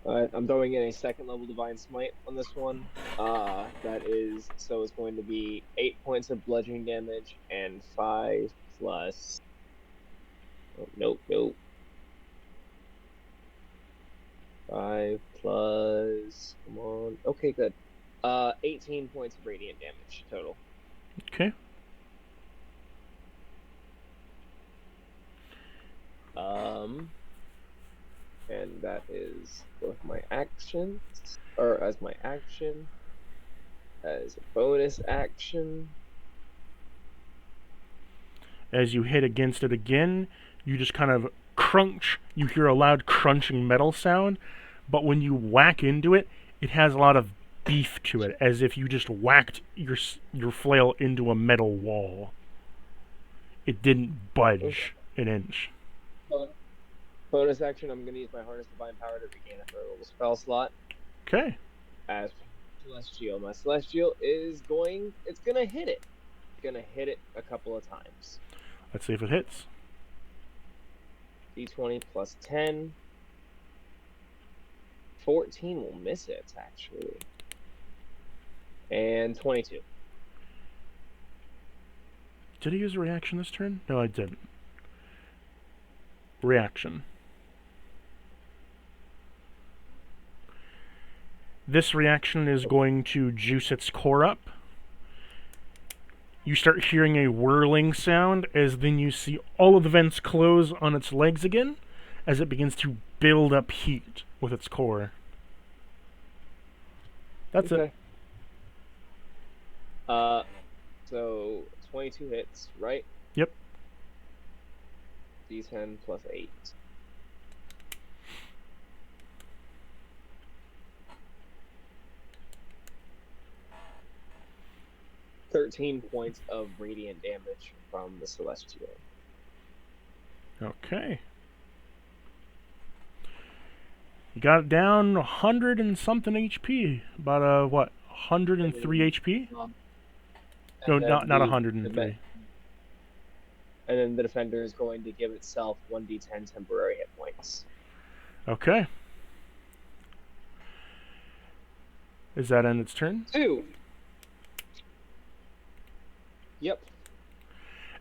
I'm throwing in a 2nd level Divine Smite on this one. So it's going to be 8 points of bludgeoning damage and 5 plus. Oh, nope. 5 plus. Come on. Okay, good. 18 points of radiant damage total. Okay. And that is both my actions, or as my action, as a bonus action. As you hit against it again, you just kind of crunch. You hear a loud crunching metal sound, but when you whack into it, it has a lot of beef to it, as if you just whacked your flail into a metal wall. It didn't budge an inch. Bonus action, I'm going to use my Harness Divine Power to regain a 3rd level spell slot. Okay. As Celestial. My Celestial is going to hit it. It's going to hit it a couple of times. Let's see if it hits. D20 plus 10. 14 will miss it, actually. And 22. Did I use a reaction this turn? No, I didn't. Reaction. This reaction is going to juice its core up. You start hearing a whirling sound as then you see all of the vents close on its legs again as it begins to build up heat with its core. That's it. So 22 hits, right? Yep. D10 plus 8. $13 points of radiant damage from the Celestial. Okay. You got it down 100 and something HP. About, 103 HP? No, not 103. And then the defender is going to give itself 1d10 temporary hit points. Okay. Is that end its turn? 2. Yep.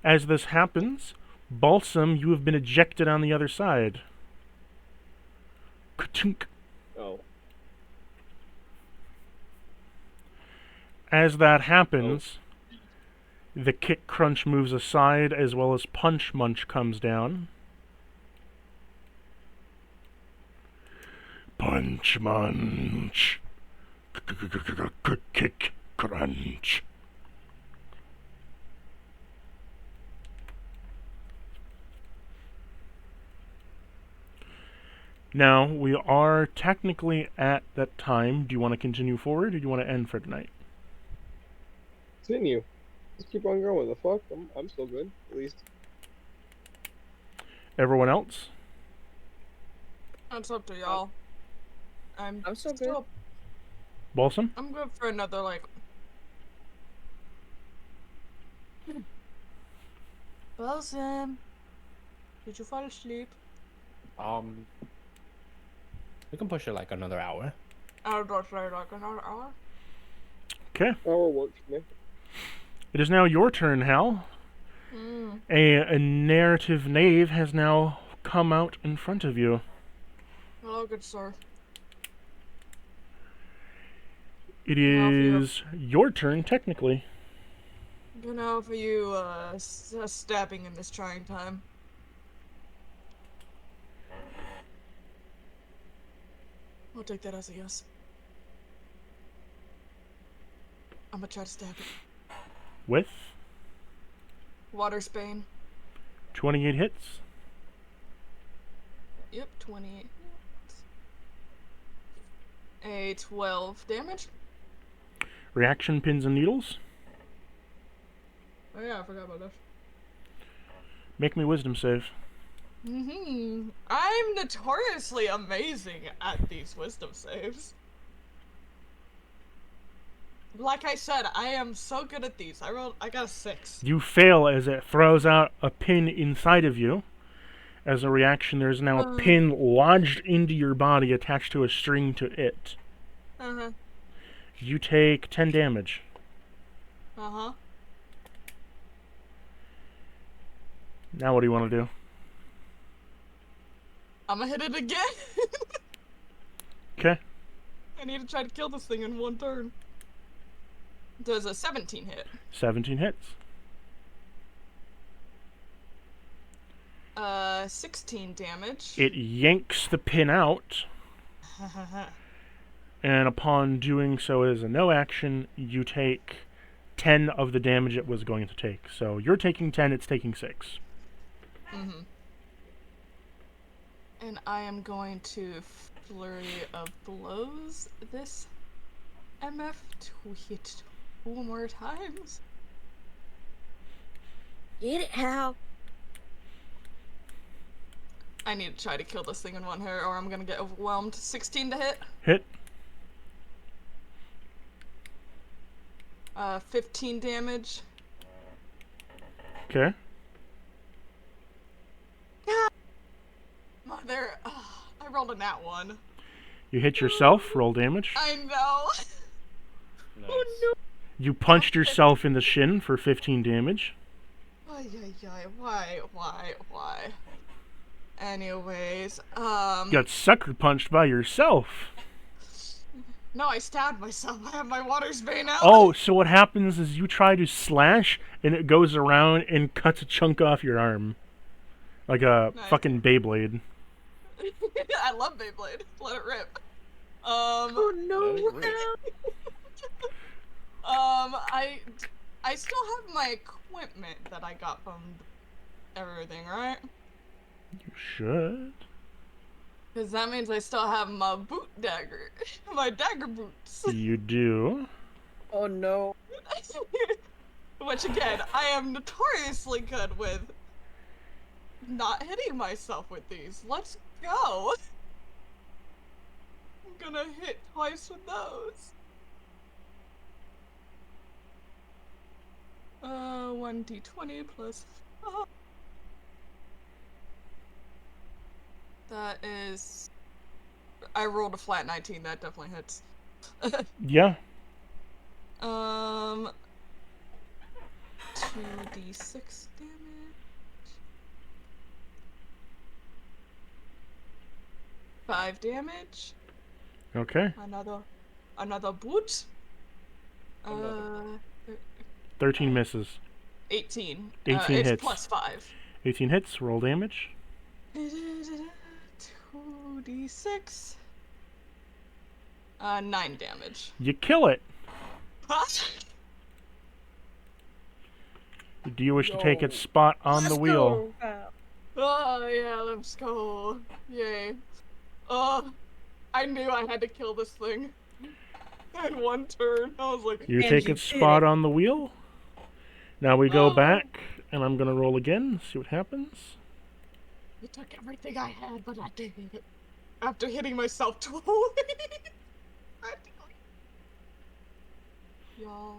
As this happens, Balsam, you have been ejected on the other side. Ka-chunk. Oh. As that happens, the Kick Crunch moves aside, as well as Punch Munch comes down. Punch Munch. Kick Crunch. Now, we are technically at that time. Do you want to continue forward, or do you want to end for tonight? Continue. Just keep on going. The fuck? I'm still good, at least. Everyone else? That's up to y'all. I'm so good. Balsam? I'm good for another, like... Balsam, did you fall asleep? We can push it like another hour. I was gonna say, like, another hour? Okay. Hour works for me. It is now your turn, Hal. Mm. A narrative knave has now come out in front of you. Hello, good sir. It is your turn, technically. I'm gonna offer you a stabbing in this trying time. I'll take that as a yes. I'm gonna try to stab it. With Watersbane. 28 hits. Yep, 28. A 12 damage. Reaction pins and needles. Oh yeah, I forgot about that. Make me wisdom save. I'm notoriously amazing at these wisdom saves. Like I said, I am so good at these. I got a 6. You fail as it throws out a pin inside of you. As a reaction, there's now a pin lodged into your body attached to a string to it. Uh-huh. You take 10 damage. Uh-huh. Now what do you want to do? I'm gonna hit it again. Okay. I need to try to kill this thing in one turn. Does a 17 hit? 17 hits. 16 damage. It yanks the pin out, and upon doing so as a no action, you take 10 of the damage it was going to take. So you're taking 10, it's taking 6. Mm-hmm. And I am going to flurry of blows this MF to hit 2 more times. Get it, Hal. I need to try to kill this thing in one hit, or I'm gonna get overwhelmed. 16 to hit. Hit. 15 damage. Okay. Mother, I rolled a nat 1. You hit yourself, roll damage. I know. Nice. Oh no. You punched yourself in the shin for 15 damage. Ay, why? Anyways, You got sucker punched by yourself. No, I stabbed myself. I have my Watersbane out. Oh, so what happens is you try to slash, and it goes around and cuts a chunk off your arm. Like a Nice. fucking Beyblade. I love Beyblade. Let it rip. Oh no. I still have my equipment that I got from everything, right? You should. Because that means I still have my boot dagger. My dagger boots. You do. Oh no. Which again, I am notoriously good with not hitting myself with these. Let's go. I'm gonna hit twice with those. 1d20 plus 5. That is... I rolled a flat 19, that definitely hits. Yeah. 2d6 damage. 5 damage. Okay. Another boot. 13 misses. 18. 18 it's hits. plus 5. 18 hits, roll damage. 2d6. 9 damage. You kill it. Do you wish to take its spot on the wheel? Oh yeah, let's go. Yay. I knew I had to kill this thing. I had one turn. I was like, You And take you its did spot it. on the wheel. Now we go Oh. back, and I'm gonna roll again, see what happens. you took everything I had, but I did it. After hitting myself twice. Y'all.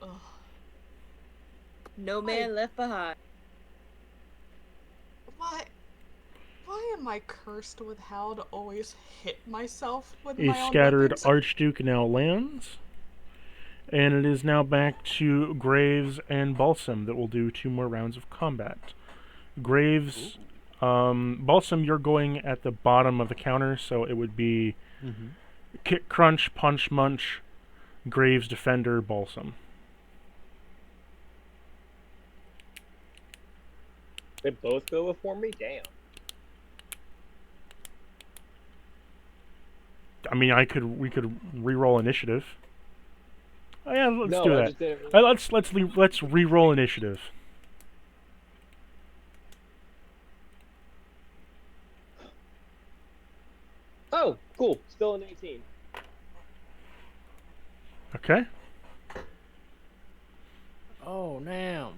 Ugh. No man left behind. Why am I cursed with how to always hit myself with A my own scattered weapons? Archduke now lands. And it is now back to Graves and Balsam that will do 2 more rounds of combat. Graves, Balsam, you're going at the bottom of the counter, so it would be Mm-hmm. Kick, Crunch, Punch, Munch, Graves, Defender, Balsam. They both go before me? Damn. I mean, we could re-roll initiative. Oh yeah, let's No, do I that. just didn't. Let's re-roll initiative. Oh, cool. Still an 18. Okay. Oh, damn.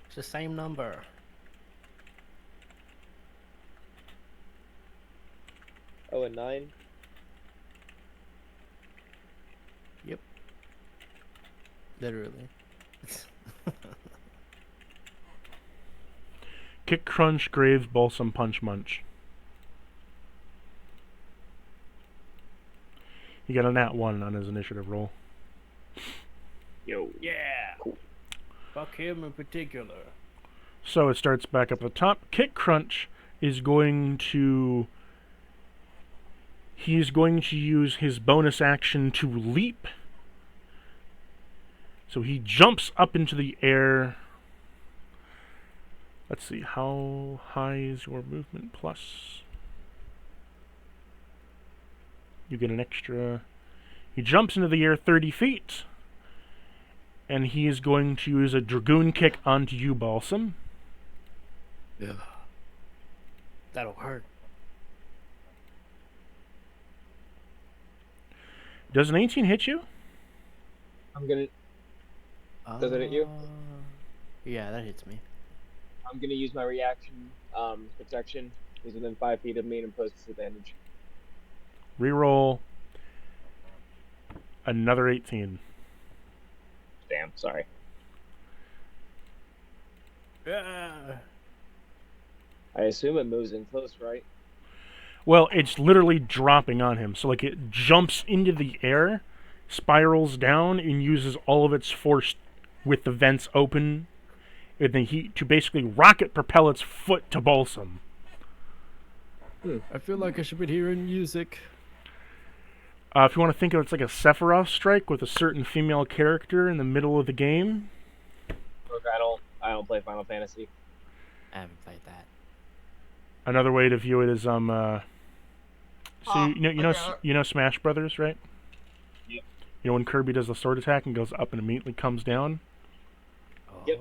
It's the same number. Oh, and 9. Yep. Literally. Kick, Crunch, Graves, Balsam, Punch, Munch. He got a nat 1 on his initiative roll. Yo. Yeah. Fuck him in particular. So it starts back up at the top. Kick, Crunch is going to... He's going to use his bonus action to leap. So he jumps up into the air. Let's see, how high is your movement plus? You get an extra... He jumps into the air 30 feet. And he is going to use a Dragoon Kick onto you, Balsam. Yeah. That'll hurt. Does an 18 hit you? I'm gonna Does it hit you? Yeah, that hits me. I'm gonna use my reaction protection. He's within 5 feet of me and impose disadvantage. Reroll another 18. Damn, sorry. Yeah. I assume it moves in close, right? Well, it's literally dropping on him. So, like, it jumps into the air, spirals down, and uses all of its force with the vents open and the heat to basically rocket propel its foot to Balsam. I feel like I should be hearing music. If you want to think of it, it's like a Sephiroth strike with a certain female character in the middle of the game. Look, I don't play Final Fantasy. I haven't played that. Another way to view it is so okay. you know Smash Brothers, right? Yep. You know when Kirby does the sword attack and goes up and immediately comes down? Oh. Yep.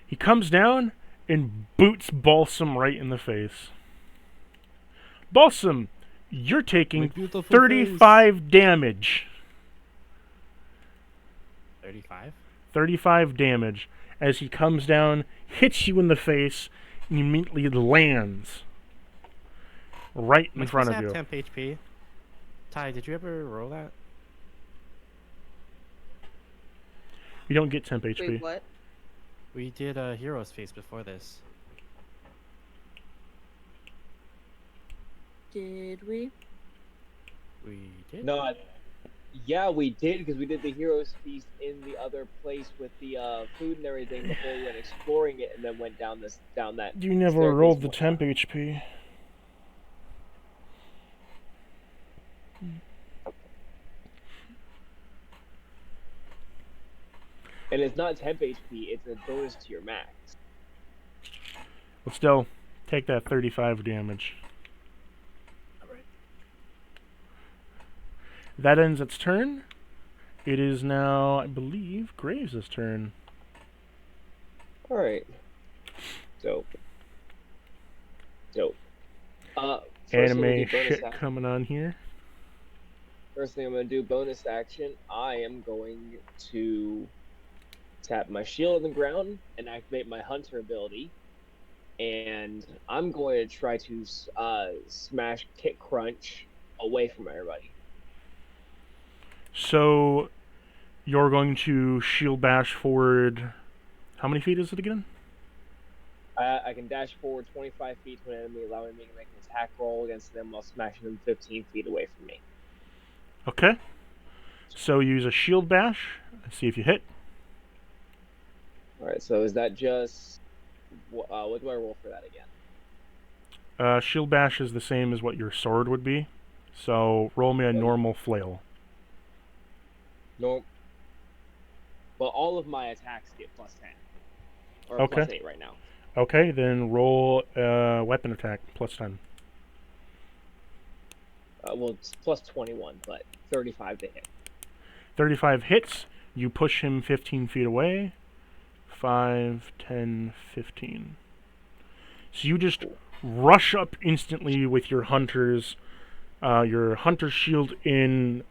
He comes down and boots Balsam right in the face. Balsam, you're My taking beautiful 35 damage. 35? 35 damage as he comes down, hits you in the face, and immediately lands right in front of you. Temp HP. Ty, did you ever roll that? You don't get temp HP. Wait, what? We did a hero's face before this. Did we? We did? No, yeah, we did because we did the hero's feast in the other place with the food and everything before we went exploring it, and then went down that. You never staircase rolled the one temp time. HP. And it's not temp HP; it's a bonus to your max. But still, take that 35 damage. Alright. That ends its turn. It is now, I believe, Graves' turn. All right. Dope. First I'm gonna Anime do bonus shit action. coming on here. First thing I'm gonna do, bonus action. I am going to tap my shield on the ground and activate my hunter ability. And I'm going to try to smash Kick Crunch away from everybody. So you're going to shield bash forward. How many feet is it again? I can dash forward 25 feet to an enemy, allowing me to make an attack roll against them while smashing them 15 feet away from me. Okay. So use a shield bash. See if you hit. Alright, so is that just... what do I roll for that again? Shield bash is the same as what your sword would be. So roll me a normal flail. No. Well, all of my attacks get plus 10. Or Okay. plus 8 right now. Okay, then roll weapon attack plus 10. Well, it's plus 21, but 35 to hit. 35 hits. You push him 15 feet away. 5, 10, 15. So you just rush up instantly with your hunter's shield in.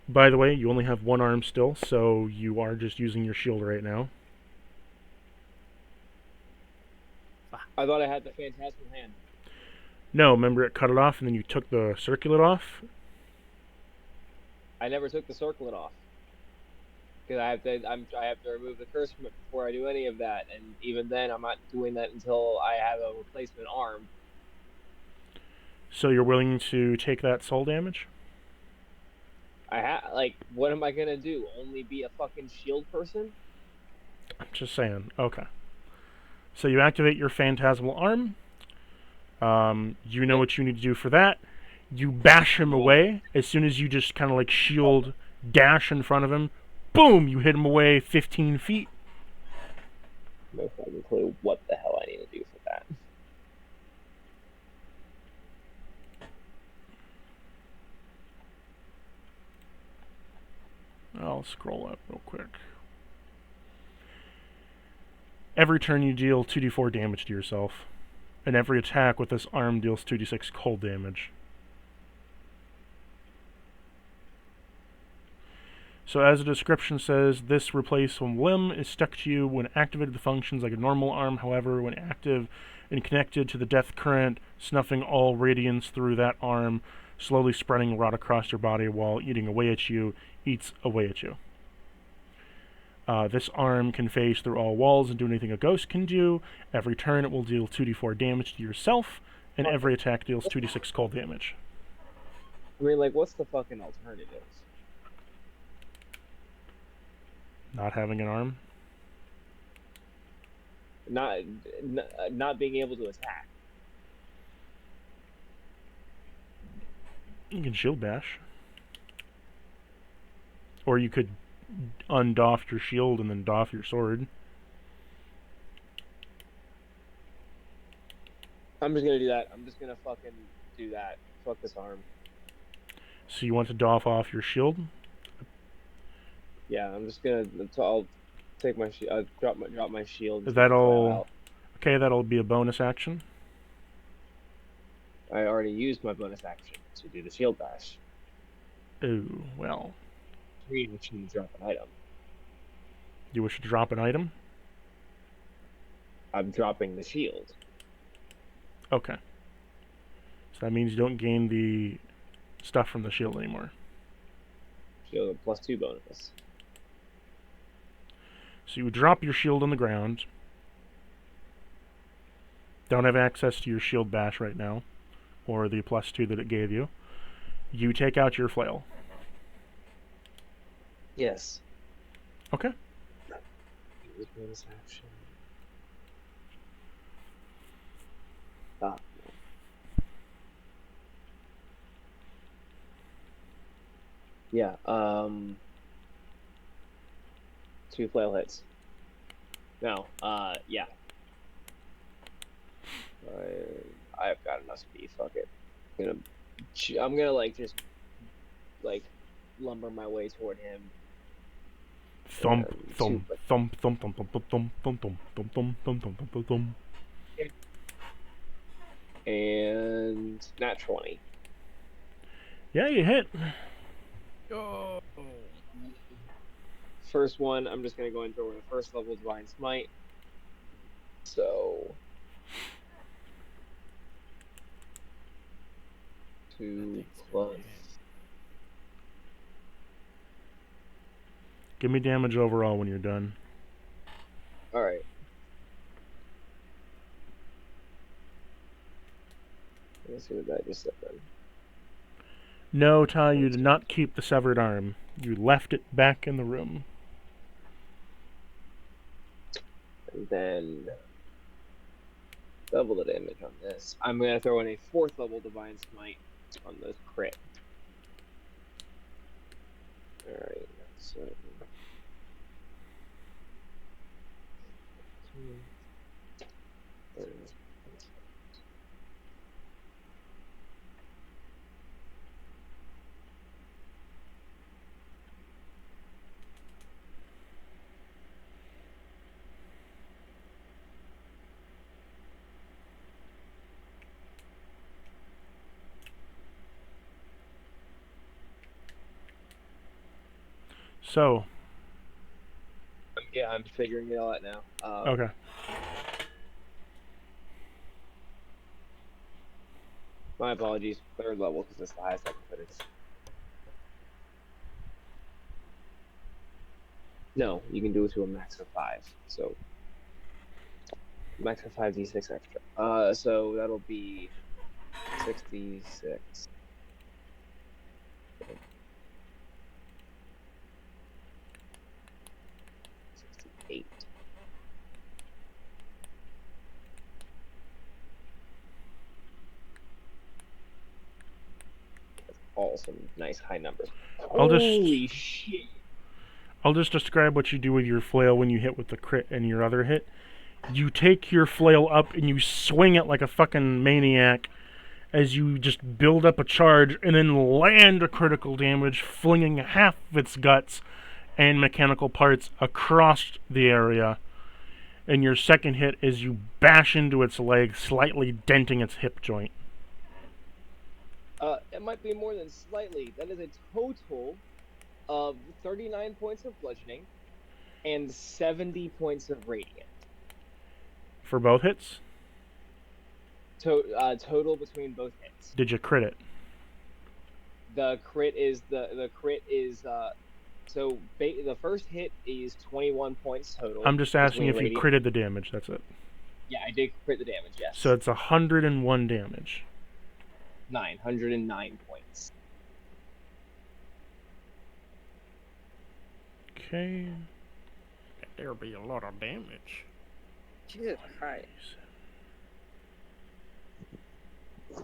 By the way, you only have one arm still, so you are just using your shield right now. I thought I had the Phantasmal Hand. No, remember it cut it off and then you took the circlet off? I never took the circlet off. Because I have to remove the curse from it before I do any of that, and even then I'm not doing that until I have a replacement arm. So you're willing to take that soul damage? What am I gonna do? Only be a fucking shield person? I'm just saying. Okay. So you activate your phantasmal arm. You know what you need to do for that. You bash him away. As soon as you just kind of like shield dash in front of him, boom, you hit him away 15 feet. No fucking clue what the hell I need to do for that. I'll scroll up real quick. Every turn you deal 2d4 damage to yourself. And every attack with this arm deals 2d6 cold damage. So as the description says, this replaceable limb is stuck to you when activated. The functions like a normal arm. However, when active and connected to the death current, snuffing all radiance through that arm, slowly spreading rot across your body while eating away at you, eats away at you. This arm can phase through all walls and do anything a ghost can do. Every turn it will deal 2d4 damage to yourself, and every attack deals 2d6 cold damage. I mean, like, what's the fucking alternative? Not having an arm? Not being able to attack. You can shield bash. Or you could undoff your shield and then doff your sword. I'm just gonna do that. I'm just gonna fucking do that. Fuck this arm. So you want to doff off your shield? Yeah, I'm just gonna. I'll take my drop my shield. That'll be a bonus action. I already used my bonus action to do the shield bash. Oh, well. We should drop an item. You wish to drop an item? I'm dropping the shield. Okay. So that means you don't gain the stuff from the shield anymore. Shield a +2 bonus. So you drop your shield on the ground. Don't have access to your shield bash right now, or the +2 that it gave you. You take out your flail. Yes. Okay. Bonus action. Yeah. 2 flail hits. No. Yeah. I've got enough speed. Fuck it. I'm gonna like just like lumber my way toward him. Thump, thump, thump, thump, thump, thump, thump, thump, thump, thump, thump, thump, thump, thump, thump. And nat 20. Yeah, you hit. Oh. First one, I'm just gonna go into the first level Divine Smite. So 2 plus. Give me damage overall when you're done. Alright. Let's see what that just said then. No, Ty, you did not keep the severed arm. You left it back in the room. And then double the damage on this. I'm gonna throw in a 4th level Divine Smite on this crit. Alright, so So, yeah, I'm figuring it all out now. okay. My apologies. 3rd level because that's the highest I can put it. No, you can do it to a max of 5. So max of 5d6 extra. So that'll be 66. 68. That's all some nice high numbers. Holy shit! I'll just describe what you do with your flail when you hit with the crit and your other hit. You take your flail up and you swing it like a fucking maniac as you just build up a charge and then land a critical damage, flinging half of its guts and mechanical parts across the area. And your second hit is you bash into its leg, slightly denting its hip joint. It might be more than slightly. That is a total of 39 points of bludgeoning and 70 points of radiant. For both hits? Total between both hits. Did you crit it? The crit is the first hit is 21 points total. I'm just asking if between you radiant. critted the damage, that's it. Yeah, I did crit the damage, yes. So it's 101 damage. 909 points. Okay. There'll be a lot of damage. Jesus Christ.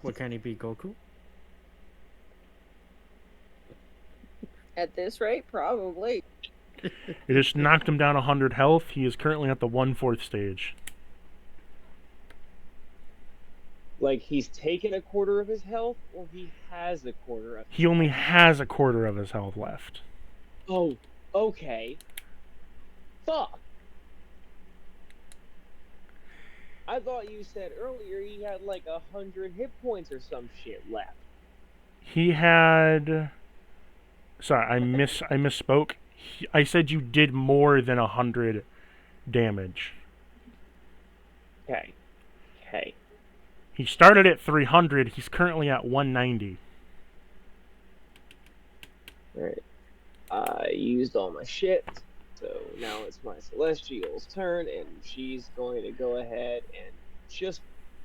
What can he be, Goku? At this rate, probably. It just knocked him down 100 health. He is currently at the 1/4 stage. Like, he's taken a quarter of his health, or he has a quarter of his He only has a quarter of his health left. Oh, okay. Fuck. I thought you said earlier he had like 100 hit points or some shit left. He had... Sorry, I misspoke. I said you did more than 100 damage. Okay. Okay. He started at 300. He's currently at 190. Alright. I used all my shit. So now it's my Celestial's turn, and she's going to go ahead and just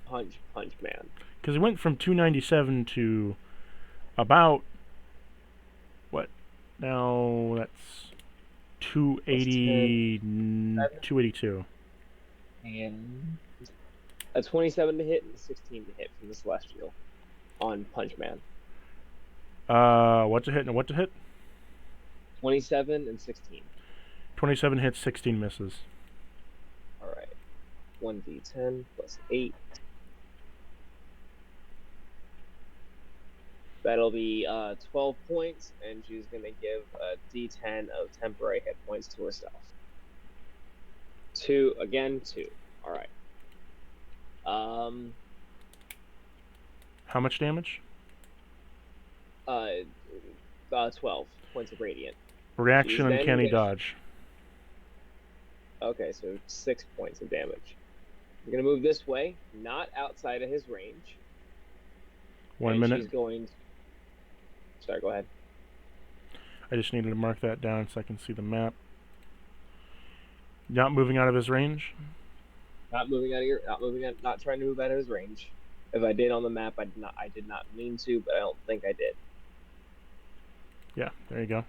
punch man. Because he went from 297 to about... What? Now that's 280... 282. And a 27 to hit and a 16 to hit from the Celestial on Punch Man. What to hit and what to hit? 27 and 16. 27 hits, 16 misses. Alright. 1d10 plus 8. That'll be 12 points, and she's going to give a d10 of temporary hit points to herself. 2. Alright. How much damage? 12 points of radiant. Reaction, Then uncanny wish. dodge. Okay, so 6 points of damage. We're gonna move this way, not outside of his range. 1 and minute. She's going. Sorry, go ahead. I just needed to mark that down so I can see the map. Not moving out of his range. Not trying to move out of his range. If I did on the map, I did not mean to, but I don't think I did. Yeah, there you go.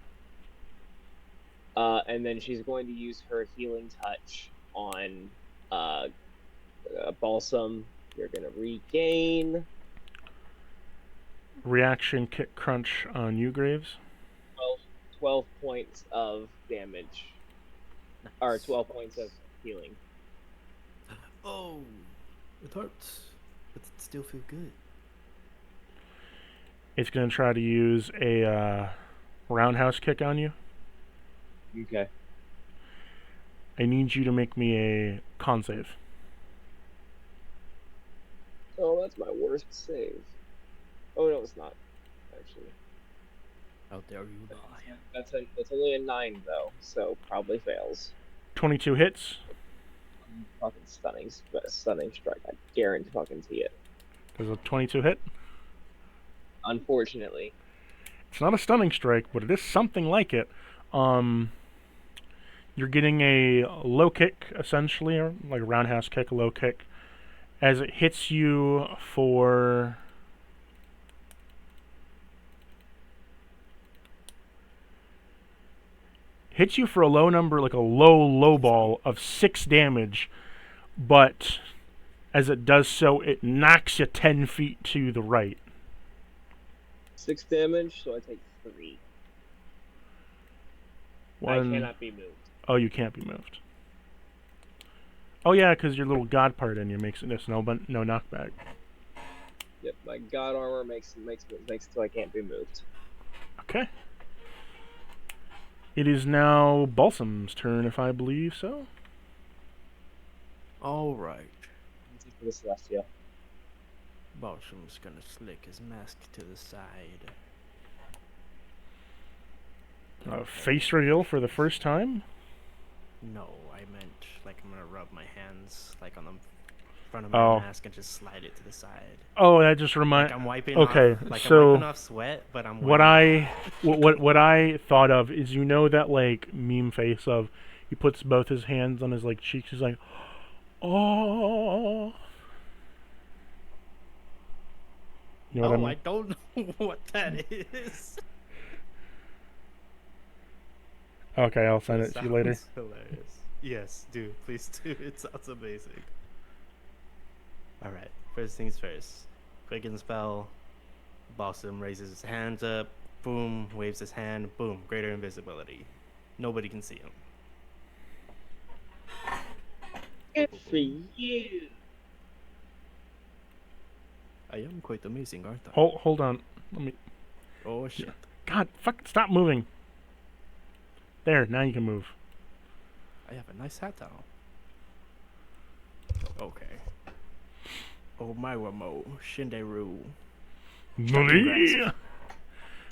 And then she's going to use her healing touch on Balsam. You're gonna regain Reaction, kick, crunch on you, Graves. 12 points of damage, or 12 points of healing. Oh, it hurts, but it still feels good. It's going to try to use a roundhouse kick on you. Okay. I need you to make me a con save. Oh, that's my worst save. Oh no, it's not. Actually, How dare you lie? that's only a 9 though, so probably fails. 22 hits. Fucking stunning strike. I guarantee fucking see it. Does a 22 hit? Unfortunately. It's not a stunning strike, but it is something like it. You're getting a low kick, essentially, or like a roundhouse kick, a low kick, as it hits you for... Hits you for a low number, like a low ball of 6 damage, but as it does so, it knocks you 10 feet to the right. 6 damage, so I take 3. I cannot be moved. Oh, you can't be moved. Oh yeah, because your little god part in you makes it no knockback. Yep, my god armor makes it so I can't be moved. Okay. It is now Balsam's turn, if I believe so. All right. For the Celestial. Balsam's gonna slick his mask to the side. Face reveal for the first time. No, I meant like I'm gonna rub my hands like on the front of my mask and just slide it to the side. Oh, that just reminds. Like I'm wiping Okay, off, like so I'm wiping off sweat, but I'm what I thought of is, you know, that like meme face of he puts both his hands on his like cheeks. He's like, oh. You know what I mean? I don't know what that is. Okay, I'll send it to you later. Hilarious. Yes, do. Please do. It sounds amazing. Alright, first things first. Quicken spell. Balsam raises his hands up. Boom. Waves his hand. Boom. Greater invisibility. Nobody can see him. Good for you. I am quite amazing, aren't I? Hold on. Let me. Oh shit. God, fucking stop moving. There, now you can move. I have a nice hat on. Okay. Oh my Wamo. Shinderu.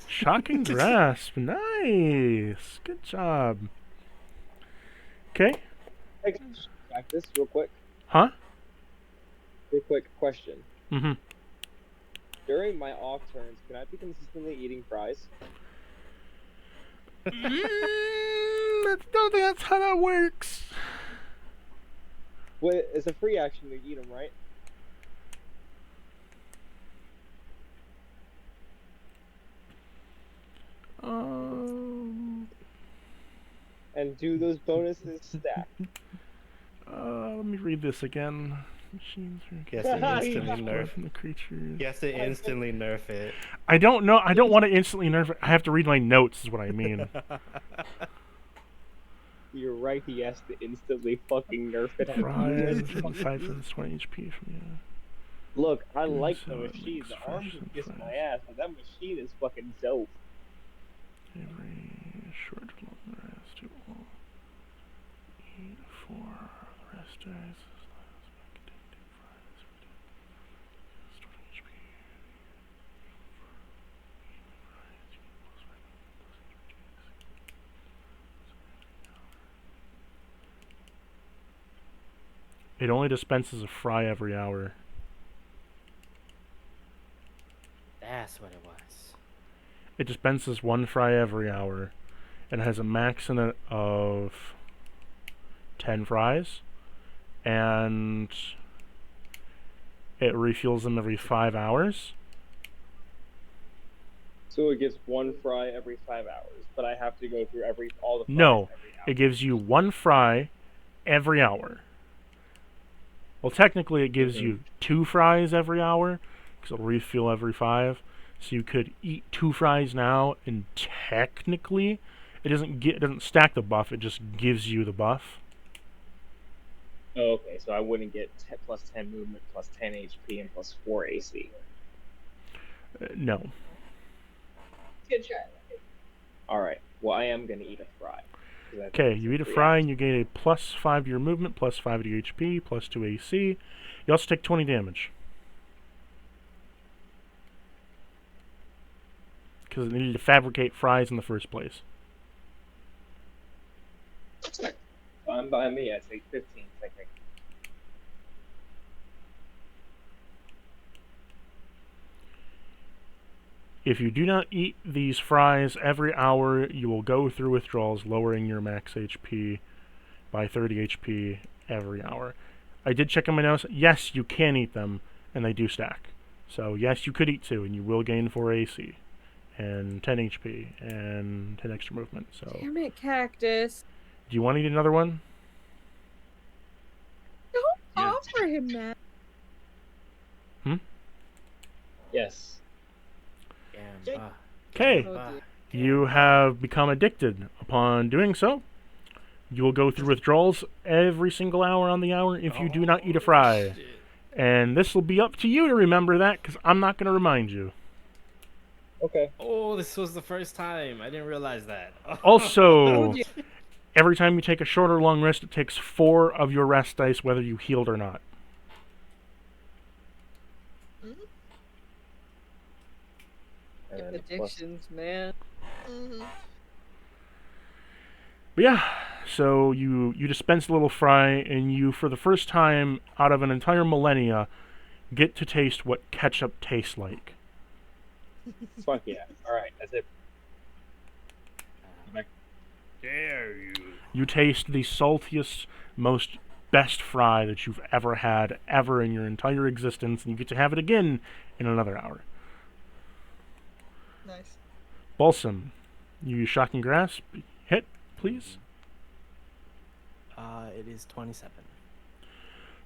Shocking grasp. Nice. Good job. Okay. Hey, practice real quick. Huh? Real quick question. Mm-hmm. During my off turns, can I be consistently eating fries? I don't think that's how that works. Well, it's a free action to eat them, right? And do those bonuses stack? Let me read this again. Machines He has to instantly nerf from the creatures. He has to instantly nerf it. I don't know. I don't want to instantly nerf it. I have to read my notes, is what I mean. You're right, he has to instantly fucking nerf it. Fries, aside from this 20 HP from you. Look, I Yeah, like so the it machine. makes The arms fresh would and kiss fresh. my ass, but that machine is fucking dope. Every short long rest, it will eat for the rest days. It only dispenses a fry every hour. That's what it was. It dispenses 1 fry every hour, and has a max in it of 10 fries, and it refuels them every 5 hours. So it gets 1 fry every 5 hours, but I have to go through all the fries No, every hour. it gives you 1 fry every hour. Well, technically, it gives you 2 fries every hour, because it'll refuel every 5. So you could eat 2 fries now, and technically, it doesn't stack the buff. It just gives you the buff. Oh, okay, so I wouldn't get plus 10 movement, plus 10 HP, and plus 4 AC. No. Good try. Alright, well, I am going to eat a fry. Okay, you eat a fry and you gain a plus 5 to your movement, plus 5 to your HP, plus 2 AC. You also take 20 damage. Because it needed to fabricate fries in the first place. Fine by me, I take 15 seconds. If you do not eat these fries every hour, you will go through withdrawals, lowering your max HP by 30 HP every hour. I did check on my notes. Yes, you can eat them, and they do stack. So yes, you could eat 2, and you will gain 4 AC, and 10 HP, and 10 extra movement. So. Damn it, Cactus. Do you want to eat another one? Don't Yeah. offer him that. Yes. Okay. Oh, dear. You have become addicted. Upon doing so, you will go through withdrawals every single hour on the hour if you do not eat a fry. Shit. And this will be up to you to remember that, because I'm not going to remind you. Okay. Oh, this was the first time. I didn't realize that. Also, every time you take a short or long rest, it takes 4 of your rest dice, whether you healed or not. And then plus- Addictions, man. Mm-hmm. But yeah, so you dispense a little fry, and you, for the first time out of an entire millennia, get to taste what ketchup tastes like. Fuck yeah. Alright, that's it. Dare you? You taste the saltiest, most best fry that you've ever had, ever in your entire existence, and you get to have it again in another hour. Nice. Balsam, you use Shocking Grasp. Hit, please. It is 27.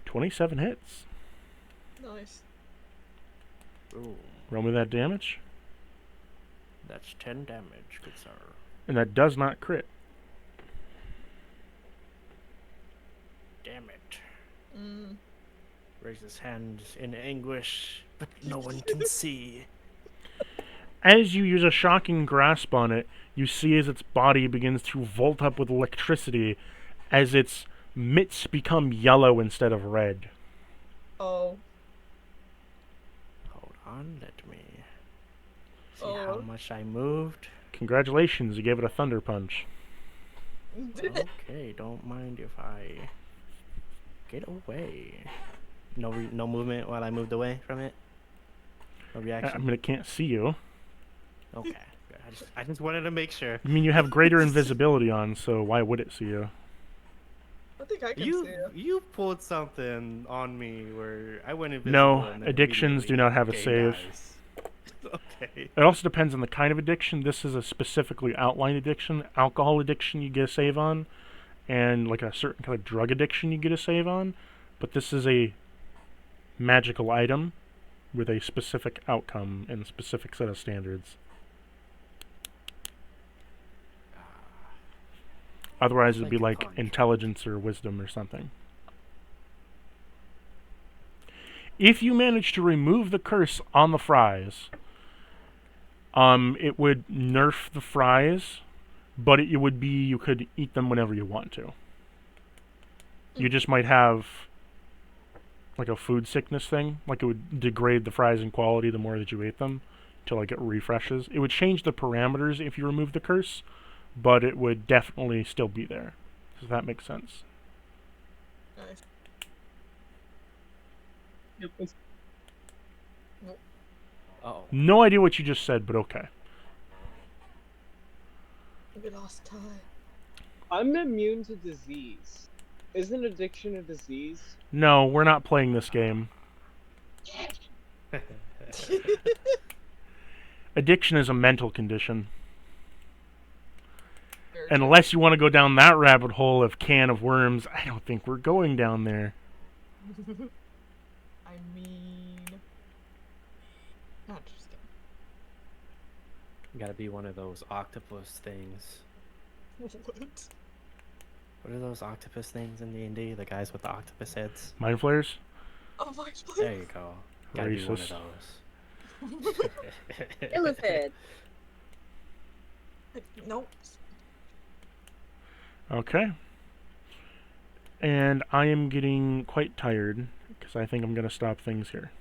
27 hits. Nice. Ooh, Roll me that damage. that's 10 damage, good sir. And that does not crit. Damn it. Mm. Raise his hands in anguish, but no one can see. As you use a Shocking Grasp on it, you see as its body begins to volt up with electricity as its mitts become yellow instead of red. Oh. Hold on, let me see Oh. how much I moved. Congratulations, you gave it a Thunder Punch. Okay, don't mind if I get away. No movement while I moved away from it? No I reaction? mean, it can't see you. Okay, good. I just wanted to make sure. I mean, you have greater invisibility on, so why would it see you? I think I can see You it. you pulled something on me where I went invisible. No, and then addictions do immediately not have a game save. dies. Okay. It also depends on the kind of addiction. This is a specifically outlined addiction. Alcohol addiction you get a save on, and like a certain kind of drug addiction you get a save on. But this is a magical item with a specific outcome and a specific set of standards. Otherwise, it'd be Like a like contract. intelligence or wisdom or something. If you manage to remove the curse on the fries, it would nerf the fries, but it would be you could eat them whenever you want to. You just might have like a food sickness thing, like it would degrade the fries in quality the more that you ate them until like it refreshes. It would change the parameters if you remove the curse, but it would definitely still be there. Does that make sense? Nice. Oh. No idea what you just said, but okay. We lost time. I'm immune to disease. Isn't addiction a disease? No, we're not playing this game. Addiction is a mental condition. And unless you want to go down that rabbit hole of can of worms, I don't think we're going down there. I mean, not just kidding. Gotta be one of those octopus things. What? What are those octopus things in D&D? The guys with the octopus heads? Mind flayers? Oh my There you go. Gotta be one of Racist. those. Illith head. Nope. Okay. And I am getting quite tired, because I think I'm going to stop things here.